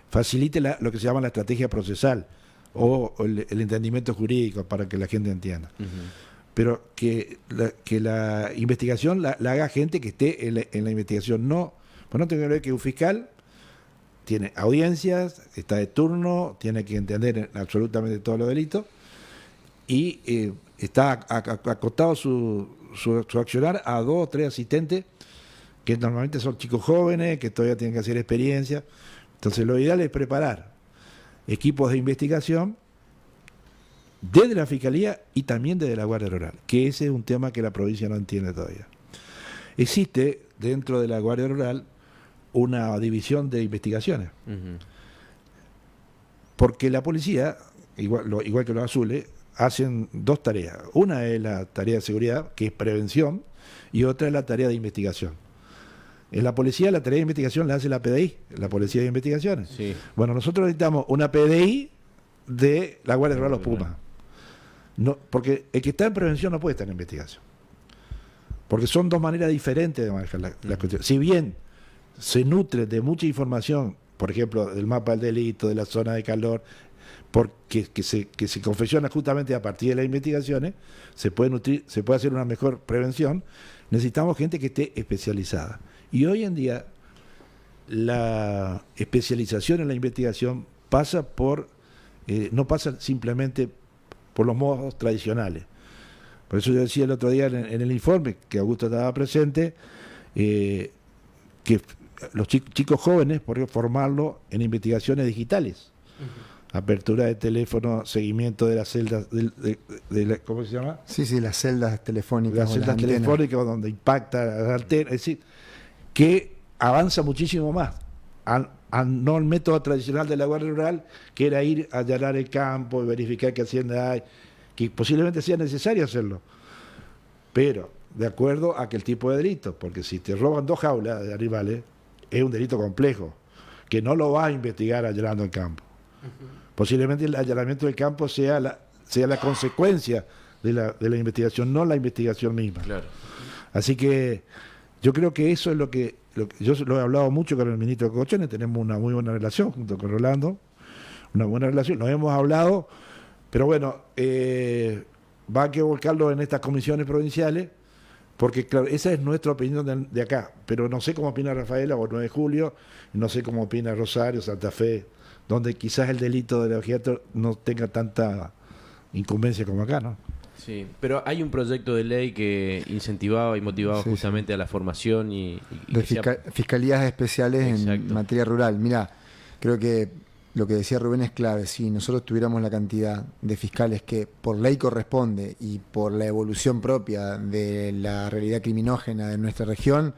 facilite lo que se llama la estrategia procesal o el entendimiento jurídico, para que la gente entienda. Pero que la investigación la haga gente que esté en la investigación. No tengo que ver que un fiscal tiene audiencias, está de turno, tiene que entender absolutamente todos los delitos y está acotado su accionar a 2 o 3 asistentes que normalmente son chicos jóvenes, que todavía tienen que hacer experiencia. Entonces lo ideal es preparar equipos de investigación desde la Fiscalía y también desde la Guardia Rural, que ese es un tema que la provincia no entiende todavía. Existe dentro de la Guardia Rural una división de investigaciones, porque la policía, igual que los azules, hacen dos tareas. Una es la tarea de seguridad, que es prevención, y otra es la tarea de investigación. En la policía la tarea de investigación la hace la PDI, la Policía de Investigaciones. Sí. Bueno, nosotros necesitamos una PDI de la Guardia Rural Los Pumas. No, porque el que está en prevención no puede estar en investigación. Porque son dos maneras diferentes de manejar la cuestión. Si bien se nutre de mucha información, por ejemplo, del mapa del delito, de la zona de calor, porque que se confecciona justamente a partir de las investigaciones, se puede nutrir, se puede hacer una mejor prevención. Necesitamos gente que esté especializada. Y hoy en día la especialización en la investigación pasa por no pasa simplemente por los modos tradicionales. Por eso yo decía el otro día en el informe, que Augusto estaba presente, que los chicos jóvenes, por formarlo en investigaciones digitales. Apertura de teléfono, seguimiento de las celdas, ¿cómo se llama? Sí, las celdas telefónicas. Las celdas telefónicas donde impacta la antena, es decir, que avanza muchísimo más. No el método tradicional de la Guardia Rural, que era ir a allanar el campo y verificar qué hacienda hay, que posiblemente sea necesario hacerlo, pero de acuerdo a aquel tipo de delito, porque si te roban 2 jaulas de animales, es un delito complejo, que no lo vas a investigar allanando el campo. Posiblemente el allanamiento del campo sea la consecuencia de la investigación, no la investigación misma. Claro. Así que yo creo que eso es lo que yo lo he hablado mucho con el ministro Cochones, tenemos una muy buena relación junto con Rolando, una buena relación, nos hemos hablado, pero bueno, va a que volcarlo en estas comisiones provinciales, porque claro, esa es nuestra opinión de acá, pero no sé cómo opina Rafaela o 9 de julio, no sé cómo opina Rosario, Santa Fe, donde quizás el delito del objeto no tenga tanta incumbencia como acá, ¿no? Sí, pero hay un proyecto de ley que incentivaba y motivaba justamente a la formación y fiscalías especiales en materia rural. Mirá, creo que lo que decía Rubén es clave. Si nosotros tuviéramos la cantidad de fiscales que por ley corresponde y por la evolución propia de la realidad criminógena de nuestra región,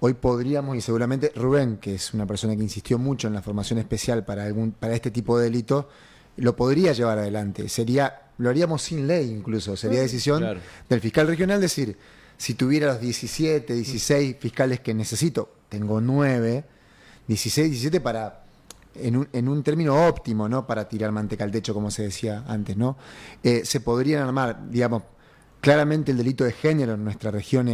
hoy podríamos, y seguramente Rubén, que es una persona que insistió mucho en la formación especial para este tipo de delitos, lo podría llevar adelante. Lo haríamos sin ley incluso, sería decisión del fiscal regional decir, si tuviera los 17, 16 fiscales que necesito, tengo 9, 16, 17 para, en un término óptimo, ¿no? Para tirar manteca al techo, como se decía antes, ¿no? Se podrían armar, digamos, claramente el delito de género en nuestra región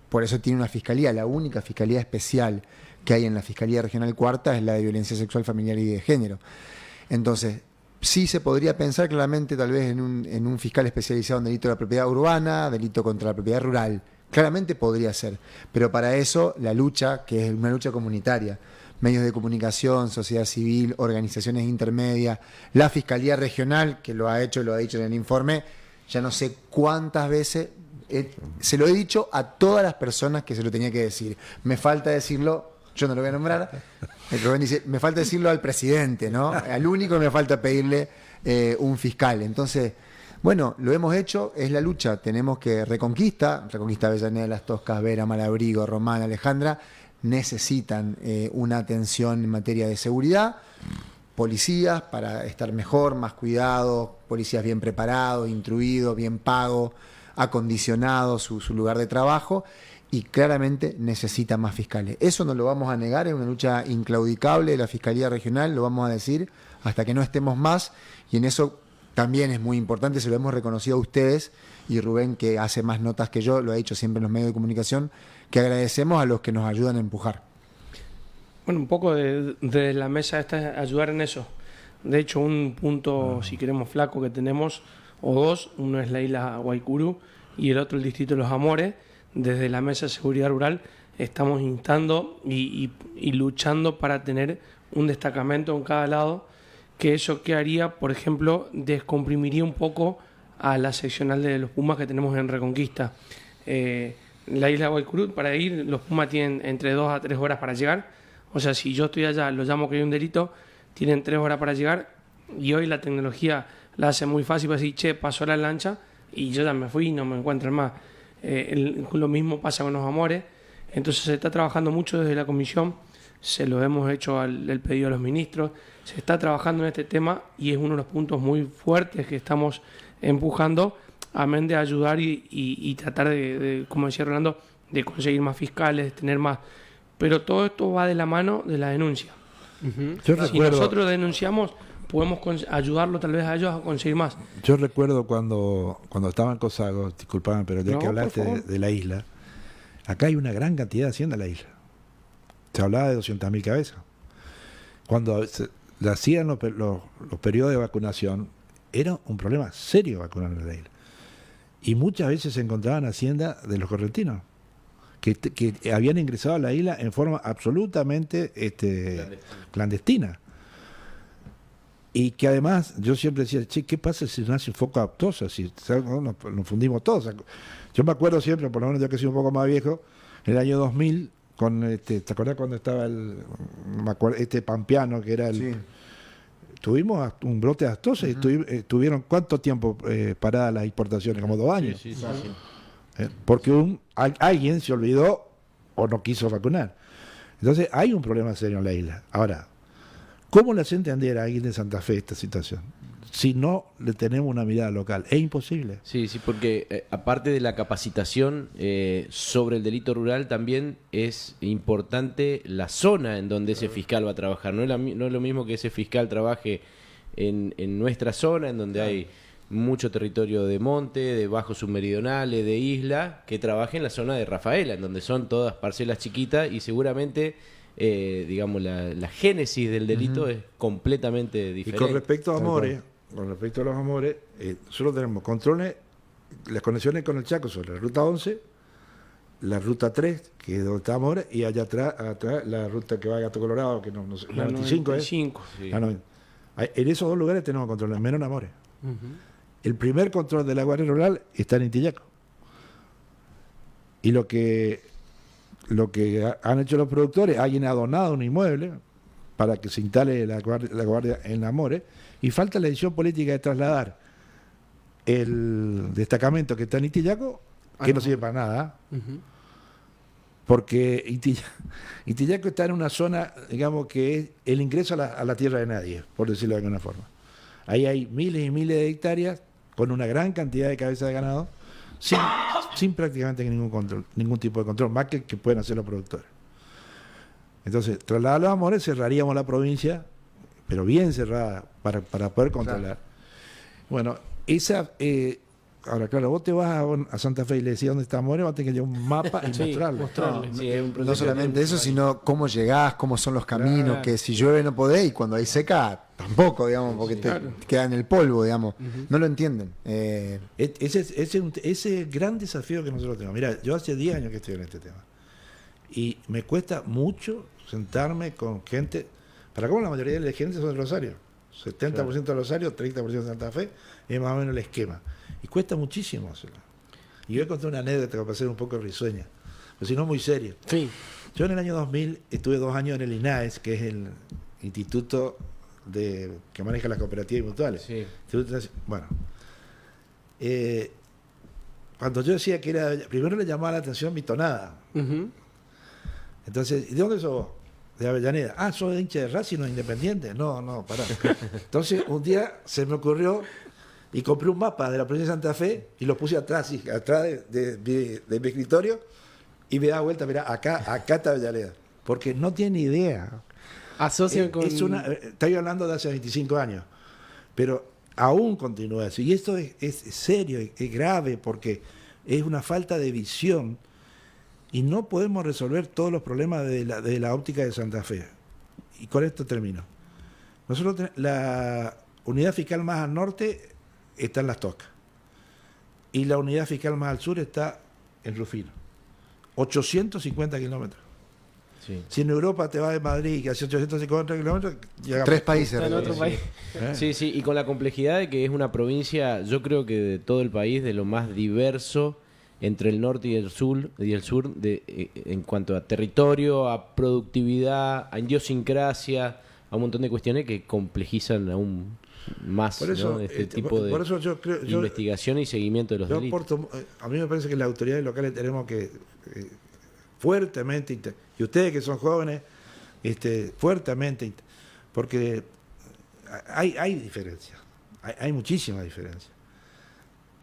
por eso tiene una fiscalía, la única fiscalía especial que hay en la Fiscalía Regional Cuarta es la de violencia sexual familiar y de género. Entonces, sí se podría pensar claramente tal vez en un fiscal especializado en delito de la propiedad urbana, delito contra la propiedad rural. Claramente podría ser, pero para eso la lucha, que es una lucha comunitaria, medios de comunicación, sociedad civil, organizaciones intermedias, la Fiscalía Regional, que lo ha hecho, lo ha dicho en el informe, ya no sé cuántas veces, se lo he dicho a todas las personas que se lo tenía que decir. Me falta decirlo, yo no lo voy a nombrar, el Rubén dice, me falta decirlo al presidente, ¿no? Al único me falta pedirle un fiscal. Entonces, bueno, lo hemos hecho, es la lucha, tenemos que Reconquista Avellaneda, Las Toscas, Vera, Malabrigo, Román, Alejandra, necesitan una atención en materia de seguridad, policías para estar mejor, más cuidados, policías bien preparados, instruidos, bien pagos, acondicionados su lugar de trabajo, y claramente necesita más fiscales. Eso no lo vamos a negar, es una lucha inclaudicable de la Fiscalía Regional, lo vamos a decir hasta que no estemos más, y en eso también es muy importante, se lo hemos reconocido a ustedes, y Rubén, que hace más notas que yo, lo ha dicho siempre en los medios de comunicación, que agradecemos a los que nos ayudan a empujar. Bueno, un poco de la mesa esta es ayudar en eso. De hecho, un punto, si queremos, flaco que tenemos, o dos, uno es la isla Guaycurú y el otro el distrito de Los Amores. Desde la Mesa de Seguridad Rural estamos instando y luchando para tener un destacamento en cada lado, que eso que haría, por ejemplo, descomprimiría un poco a la seccional de los Pumas que tenemos en Reconquista. La isla Guaycurú, para ir, los Pumas tienen entre 2 a 3 horas para llegar. O sea, si yo estoy allá, lo llamo que hay un delito, tienen 3 horas para llegar, y hoy la tecnología la hace muy fácil para decir, che, pasó la lancha y yo ya me fui y no me encuentran más. Lo mismo pasa con Los Amores. Entonces se está trabajando mucho desde la comisión, se lo hemos hecho el pedido a los ministros, se está trabajando en este tema y es uno de los puntos muy fuertes que estamos empujando, amén de ayudar y tratar como decía Rolando, de conseguir más fiscales, de tener más. Pero todo esto va de la mano de la denuncia. Si nosotros denunciamos, podemos ayudarlo tal vez a ellos a conseguir más. Yo recuerdo cuando estaba en Cosago, disculpame, pero ya que hablaste de la isla, acá hay una gran cantidad de hacienda en la isla. Se hablaba de 200.000 cabezas. Cuando le hacían los periodos de vacunación, era un problema serio vacunar en la isla. Y muchas veces se encontraban haciendas de los correntinos que habían ingresado a la isla en forma absolutamente clandestina. Y que además, yo siempre decía, che, ¿qué pasa si nace un foco aptoso? Si nos fundimos todos. Yo me acuerdo siempre, por lo menos yo que soy un poco más viejo, en el año 2000, ¿te acordás cuando estaba Pampeano, que era el... Sí. Tuvimos un brote de aftosa y tuvieron ¿cuánto tiempo paradas las importaciones? Como 2 años. Sí. Porque alguien se olvidó o no quiso vacunar. Entonces hay un problema serio en la isla. Ahora, ¿cómo le hace entender a alguien de Santa Fe esta situación? Si no le tenemos una mirada local, es imposible. Sí, porque aparte de la capacitación sobre el delito rural, también es importante la zona en donde ese fiscal va a trabajar. No es lo mismo que ese fiscal trabaje en nuestra zona, en donde hay mucho territorio de monte, de bajos submeridionales, de isla, que trabaje en la zona de Rafaela, en donde son todas parcelas chiquitas y seguramente... digamos, la génesis del delito es completamente diferente. Y con respecto a Amores, los Amores, nosotros tenemos controles, las conexiones con el Chaco sobre la ruta 11, la ruta 3, que es donde está Amores, y allá atrás la ruta que va a Gato Colorado, que no sé, la 95 es. Sí. En esos 2 lugares tenemos controles, menos en Amores. El primer control de la Guardia Rural está en Intillaco. Y lo que han hecho los productores, alguien ha donado un inmueble para que se instale la guardia en Amores, y falta la decisión política de trasladar el destacamento que está en Intillaco, que no sirve para nada, porque Intillaco está en una zona, digamos, que es el ingreso a la tierra de nadie, por decirlo de alguna forma. Ahí hay miles y miles de hectáreas con una gran cantidad de cabezas de ganado, sin prácticamente ningún tipo de control, más que pueden hacer los productores. Entonces, trasladarlos a Amores, cerraríamos la provincia, pero bien cerrada, para poder controlar. Claro. Bueno, ahora claro, vos te vas a Santa Fe y le decís dónde está Amores, vas a tener que llevar un mapa y mostrarlo. No solamente eso, sino cómo llegás, cómo son los caminos, que si llueve no podés y cuando hay seca tampoco, digamos, porque te queda en el polvo, digamos. No lo entienden. Ese gran desafío que nosotros tenemos. Mira, yo hace 10 años que estoy en este tema y me cuesta mucho sentarme con gente, para cómo la mayoría de la gente son de Rosario, 70% de Rosario, 30% de Santa Fe, es más o menos el esquema. Y cuesta muchísimo hacerlo. Y yo voy a contar una anécdota que va a ser un poco risueña, pero si no muy seria. Sí. Yo en el año 2000 estuve 2 años en el INAES, que es el instituto que maneja las cooperativas y mutuales. Sí. Bueno, cuando yo decía que era, primero le llamaba la atención mi tonada. Entonces, ¿y de dónde sos vos? De Avellaneda. Ah, ¿sos de hincha de Racing, no independiente? No, pará. Entonces, un día se me ocurrió y compré un mapa de la provincia de Santa Fe y lo puse atrás de mi escritorio y me da vuelta, mirá, acá está Avellaneda. Porque no tiene idea. Asocian con... Estoy hablando de hace 25 años, pero aún continúa así. Y esto es serio, es grave, porque es una falta de visión y no podemos resolver todos los problemas de la óptica de Santa Fe. Y con esto termino. Nosotros la unidad fiscal más al norte está en Las Toscas y la unidad fiscal más al sur está en Rufino. 850 kilómetros. Sí. Si en Europa te vas de Madrid que hace 850 kilómetros, llega 3 países. En otro país. Sí, y con la complejidad de que es una provincia, yo creo que de todo el país, de lo más diverso entre el norte y el sur en cuanto a territorio, a productividad, a idiosincrasia, a un montón de cuestiones que complejizan aún más, por eso, ¿no? Este tipo de investigación y seguimiento de los delitos. A mí me parece que las autoridades locales tenemos que fuertemente, y ustedes que son jóvenes, fuertemente, porque hay diferencias, hay muchísimas diferencias.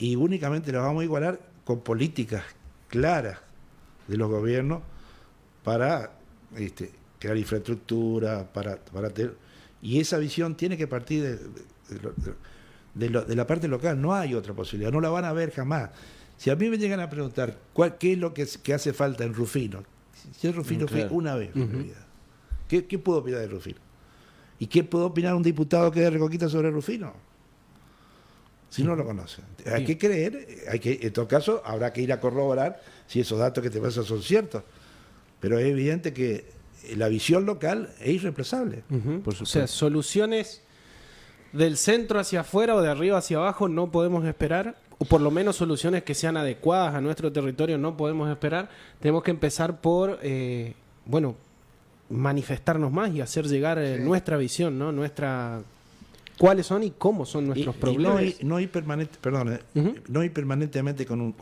y únicamente lo vamos a igualar con políticas claras de los gobiernos para crear infraestructura, para tener, y esa visión tiene que partir de la parte local. No hay otra posibilidad, no la van a ver jamás. Si a mí me llegan a preguntar qué es lo que hace falta en Rufino, si en Rufino fue una vez en mi vida, ¿qué puedo opinar de Rufino? ¿Y qué puedo opinar un diputado que de Reconquista sobre Rufino? Si no lo conocen. Hay que creer, en todo caso, habrá que ir a corroborar si esos datos que te pasan son ciertos. Pero es evidente que la visión local es irreemplazable. Por supuesto. O sea, soluciones del centro hacia afuera o de arriba hacia abajo no podemos esperar, o por lo menos soluciones que sean adecuadas a nuestro territorio no podemos esperar. Tenemos que empezar por, manifestarnos más y hacer llegar nuestra visión, ¿no? Cuáles son y cómo son nuestros problemas. No ir permanentemente con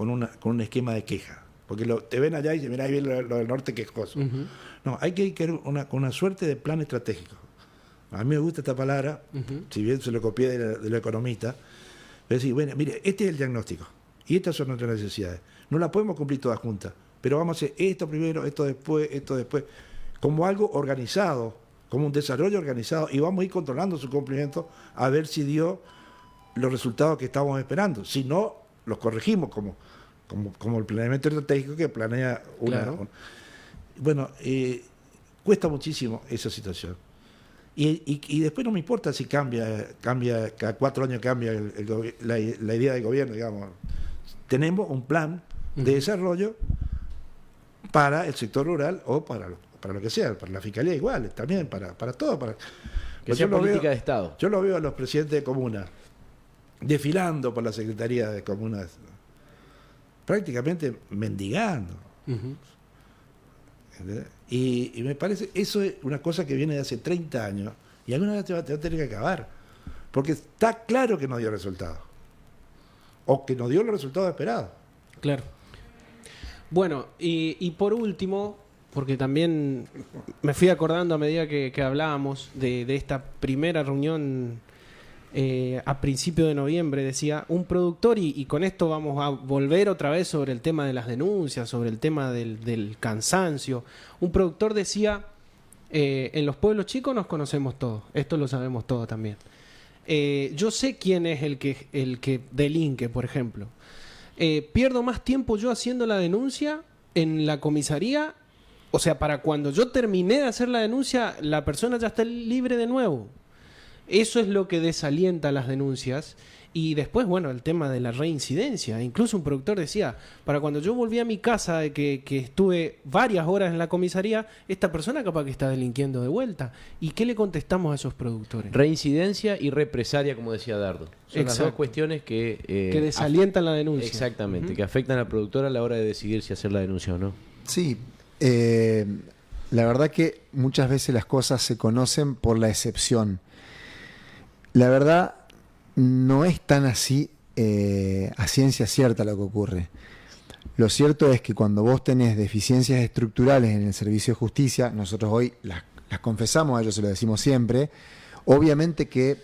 un esquema de queja. Porque te ven allá y dicen, mira, ahí viene lo del norte quejoso. No, hay que ir con una suerte de plan estratégico. A mí me gusta esta palabra, si bien se lo copié de los economistas, pero decir, bueno, mire, este es el diagnóstico y estas son nuestras necesidades. No las podemos cumplir todas juntas, pero vamos a hacer esto primero, esto después, como algo organizado, como un desarrollo organizado, y vamos a ir controlando su cumplimiento a ver si dio los resultados que estábamos esperando. Si no, los corregimos como el planeamiento estratégico que planea cuesta muchísimo esa situación. Y después no me importa si cambia cada 4 años cambia la idea de gobierno, digamos. Tenemos un plan de desarrollo para el sector rural o para lo que sea, para la fiscalía igual, también para todo. Que sea política de Estado. Yo lo veo a los presidentes de comunas desfilando por la Secretaría de Comunas, prácticamente mendigando. Y me parece, eso es una cosa que viene de hace 30 años y alguna vez te va a tener que acabar, porque está claro que no dio resultados o que no dio los resultados esperados. Claro. Bueno, y por último, porque también me fui acordando a medida que hablábamos de esta primera reunión a principio de noviembre, decía un productor, y con esto vamos a volver otra vez sobre el tema de las denuncias, sobre el tema del cansancio. Un productor decía, en los pueblos chicos nos conocemos todos, esto lo sabemos todos también. Yo sé quién es el que delinque, por ejemplo. Pierdo más tiempo yo haciendo la denuncia en la comisaría, o sea, para cuando yo terminé de hacer la denuncia, la persona ya está libre de nuevo. Eso es lo que desalienta las denuncias. Y después, bueno, el tema de la reincidencia. Incluso un productor decía, para cuando yo volví a mi casa, que estuve varias horas en la comisaría, esta persona capaz que está delinquiendo de vuelta. ¿Y qué le contestamos a esos productores? Reincidencia y represalia, como decía Dardo. Son las dos cuestiones que desalientan la denuncia. Exactamente, que afectan al productor a la hora de decidir si hacer la denuncia o no. Sí, la verdad que muchas veces las cosas se conocen por la excepción. La verdad no es tan así a ciencia cierta lo que ocurre. Lo cierto es que cuando vos tenés deficiencias estructurales en el servicio de justicia, nosotros hoy las confesamos, a ellos se lo decimos siempre, obviamente que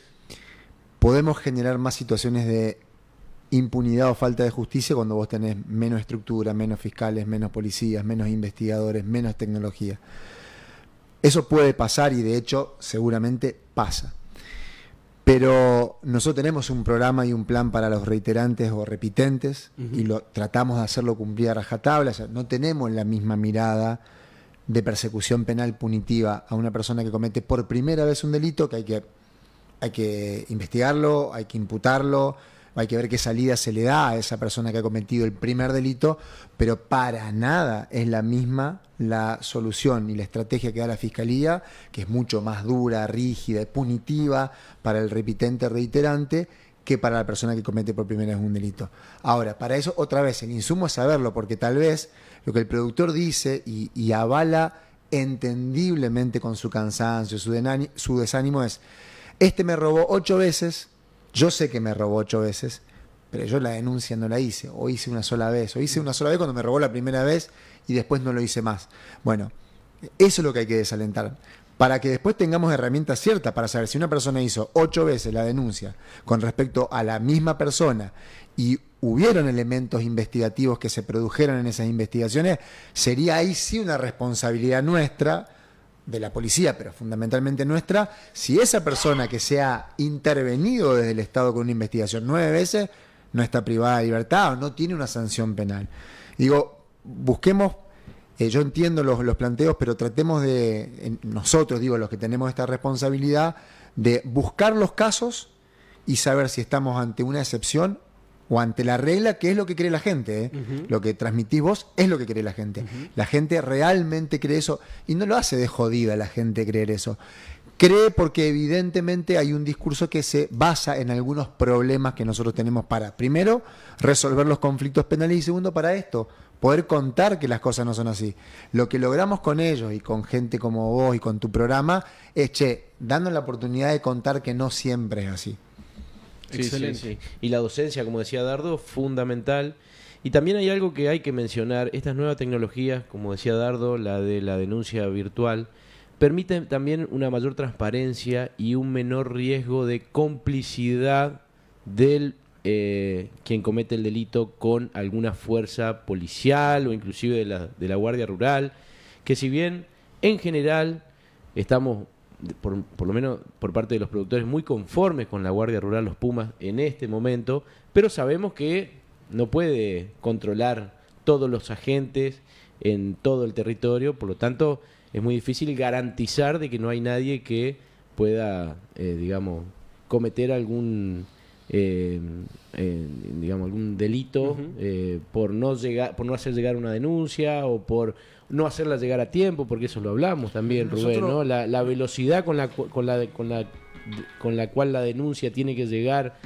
podemos generar más situaciones de impunidad o falta de justicia cuando vos tenés menos estructura, menos fiscales, menos policías, menos investigadores, menos tecnología. Eso puede pasar y de hecho seguramente pasa. Pero nosotros tenemos un programa y un plan para los reiterantes o repitentes y tratamos de hacerlo cumplir a rajatabla. O sea, no tenemos la misma mirada de persecución penal punitiva a una persona que comete por primera vez un delito, que hay que investigarlo, hay que imputarlo, hay que ver qué salida se le da a esa persona que ha cometido el primer delito, pero para nada es la misma la solución y la estrategia que da la Fiscalía, que es mucho más dura, rígida y punitiva para el repitente reiterante que para la persona que comete por primera vez un delito. Ahora, para eso, otra vez, el insumo es saberlo, porque tal vez lo que el productor dice y avala entendiblemente con su cansancio, su desánimo es, este me robó 8 veces, yo sé que me robó 8 veces, pero yo la denuncia no la hice, o hice una sola vez cuando me robó la primera vez y después no lo hice más. Bueno, eso es lo que hay que desalentar, para que después tengamos herramientas ciertas para saber si una persona hizo 8 veces la denuncia con respecto a la misma persona y hubieron elementos investigativos que se produjeron en esas investigaciones, sería ahí sí una responsabilidad nuestra, de la policía, pero fundamentalmente nuestra, si esa persona que se ha intervenido desde el Estado con una investigación 9 veces, no está privada de libertad o no tiene una sanción penal. Digo, busquemos, yo entiendo los planteos, pero tratemos de, nosotros, digo, los que tenemos esta responsabilidad, de buscar los casos y saber si estamos ante una excepción o ante la regla, que es lo que cree la gente. Lo que transmitís vos es lo que cree la gente. La gente realmente cree eso, y no lo hace de jodida la gente creer eso. Cree porque evidentemente hay un discurso que se basa en algunos problemas que nosotros tenemos para, primero, resolver los conflictos penales, y segundo, para esto, poder contar que las cosas no son así. Lo que logramos con ellos y con gente como vos y con tu programa es, dando la oportunidad de contar que no siempre es así. Sí, Excelente. sí, sí. Y la docencia, como decía Dardo, fundamental. Y también hay algo que hay que mencionar: estas nuevas tecnologías, como decía Dardo, la de la denuncia virtual, permiten también una mayor transparencia y un menor riesgo de complicidad del quien comete el delito con alguna fuerza policial o inclusive de la Guardia Rural, que si bien en general estamos, por lo menos por parte de los productores, muy conformes con la Guardia Rural, los Pumas, en este momento, pero sabemos que no puede controlar todos los agentes en todo el territorio, por lo tanto es muy difícil garantizar de que no hay nadie que pueda, digamos, cometer algún algún delito por no hacer llegar una denuncia o por no hacerla llegar a tiempo, porque eso lo hablamos también, Rubén, ¿no? La velocidad con la cual la denuncia tiene que llegar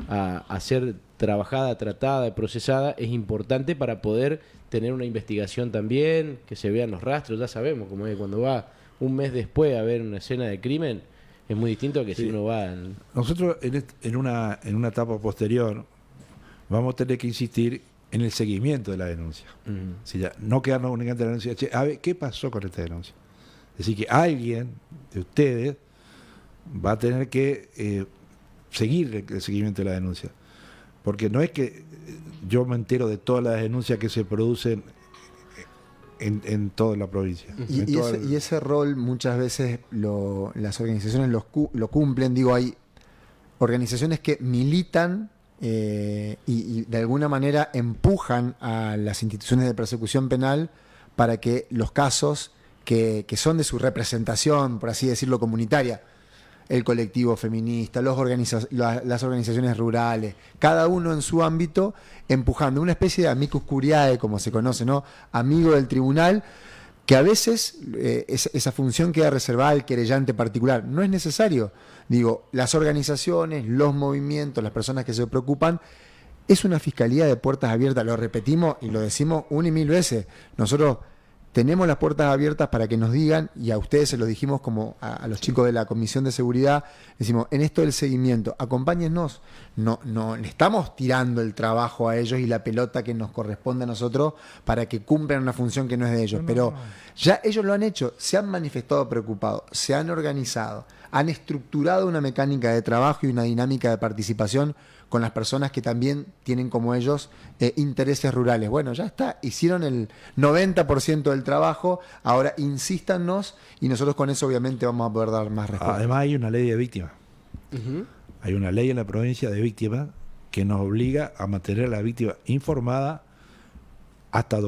a ser trabajada, tratada, procesada, es importante para poder tener una investigación también, que se vean los rastros. Ya sabemos cómo es cuando va un mes después a ver una escena de crimen, es muy distinto a que si uno va... Nosotros en una etapa posterior vamos a tener que insistir en el seguimiento de la denuncia. Si ya, no quedarnos únicamente en la denuncia, a ver, ¿qué pasó con esta denuncia? Es decir, que alguien de ustedes va a tener que seguir el seguimiento de la denuncia. Porque no es que yo me entero de todas las denuncias que se producen en toda la provincia. Y ese rol muchas veces las organizaciones lo cumplen. Digo, hay organizaciones que militan y de alguna manera empujan a las instituciones de persecución penal para que los casos que son de su representación, por así decirlo, comunitaria, el colectivo feminista, las organizaciones rurales, cada uno en su ámbito, empujando una especie de amicus curiae, como se conoce, ¿no? Amigo del tribunal, que a veces esa función queda reservada al querellante particular. No es necesario. Digo, las organizaciones, los movimientos, las personas que se preocupan, es una fiscalía de puertas abiertas. Lo repetimos y lo decimos 1 y 1000 veces. Nosotros tenemos las puertas abiertas para que nos digan, y a ustedes se lo dijimos como a los chicos de la Comisión de Seguridad, decimos, en esto del seguimiento, acompáñennos, no le estamos tirando el trabajo a ellos y la pelota que nos corresponde a nosotros para que cumplan una función que no es de ellos, pero ya ellos lo han hecho, se han manifestado preocupados, se han organizado, han estructurado una mecánica de trabajo y una dinámica de participación con las personas que también tienen como ellos intereses rurales. Bueno, ya está, hicieron el 90% del trabajo, ahora insístanos y nosotros con eso obviamente vamos a poder dar más respuesta. Además hay una ley de víctimas. Hay una ley en la provincia de víctimas que nos obliga a mantener a la víctima informada hasta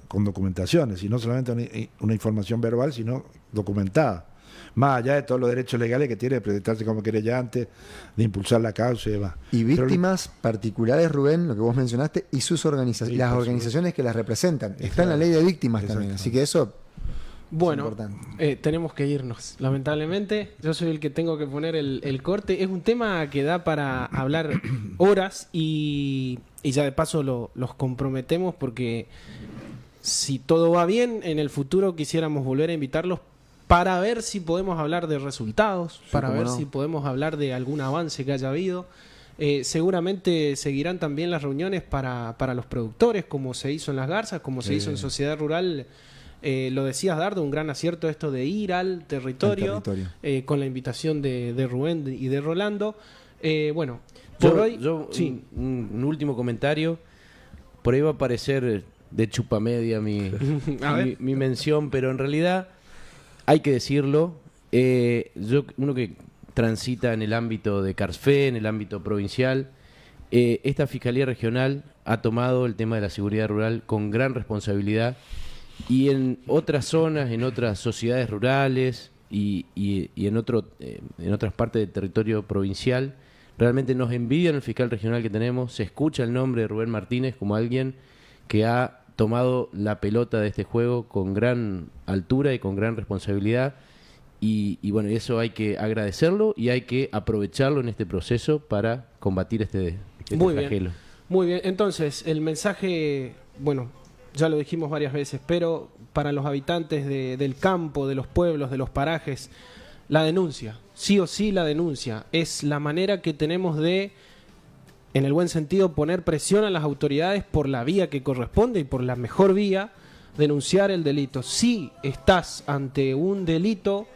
con documentaciones, y no solamente una información verbal, sino documentada. Más allá de todos los derechos legales que tiene de presentarse como querellante, de impulsar la causa y demás. Y víctimas particulares, Rubén, lo que vos mencionaste, y sus organizaciones, las organizaciones que las representan. Está en la ley de víctimas también, así que eso bueno, es importante. Tenemos que irnos, lamentablemente. Yo soy el que tengo que poner el corte. Es un tema que da para hablar horas y ya de paso los comprometemos porque si todo va bien, en el futuro quisiéramos volver a invitarlos para ver si podemos hablar de resultados, para ver si podemos hablar de algún avance que haya habido. Seguramente seguirán también las reuniones para los productores, como se hizo en Las Garzas, como se hizo en Sociedad Rural. Lo decías, Dardo, un gran acierto esto de ir al territorio. Con la invitación de Rubén y de Rolando. Bueno, Por hoy, sí. un último comentario. Por ahí va a parecer de chupamedia mi mención, pero en realidad hay que decirlo. Uno que transita en el ámbito de Carfe, en el ámbito provincial, esta Fiscalía Regional ha tomado el tema de la seguridad rural con gran responsabilidad, y en otras zonas, en otras sociedades rurales y en otras partes del territorio provincial, realmente nos envidian el fiscal regional que tenemos. Se escucha el nombre de Rubén Martínez como alguien que ha tomado la pelota de este juego con gran altura y con gran responsabilidad. Y bueno, eso hay que agradecerlo y hay que aprovecharlo en este proceso para combatir este flagelo. Muy bien, entonces el mensaje, bueno, ya lo dijimos varias veces, pero para los habitantes del campo, de los pueblos, de los parajes, la denuncia, sí o sí la denuncia, es la manera que tenemos de, en el buen sentido, poner presión a las autoridades por la vía que corresponde y por la mejor vía, denunciar el delito. Si estás ante un delito,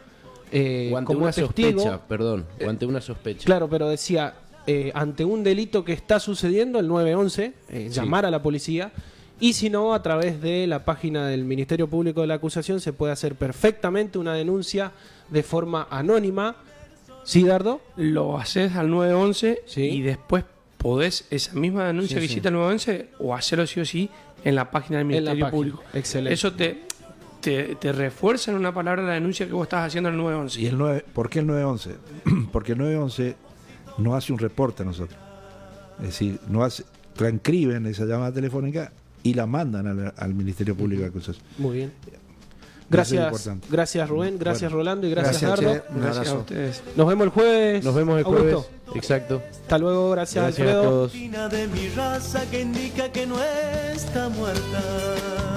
o ante como una testigo, sospecha, o ante una sospecha. Claro, pero decía, ante un delito que está sucediendo, el 911, llamar a la policía, y si no, a través de la página del Ministerio Público de la Acusación se puede hacer perfectamente una denuncia de forma anónima. ¿Sí, Dardo? Lo haces al 911 Sí. y después podés esa misma denuncia que hiciste al 911 o hacerlo sí o sí en la página del Ministerio Público. Excelente. Eso te refuerza en una palabra la denuncia que vos estás haciendo en el 911. ¿Y por qué el 911? Porque el 911 no hace un reporte a nosotros. Es decir, transcriben esa llamada telefónica y la mandan al Ministerio Público de Acusación. Muy bien. Gracias Rubén, gracias Rolando y gracias Dardo. Gracias a ustedes. Nos vemos el jueves. Nos vemos el jueves. Augusto. Exacto. Hasta luego, gracias Gracias a Alfredo. todos. De mi raza que indica que no está muerta.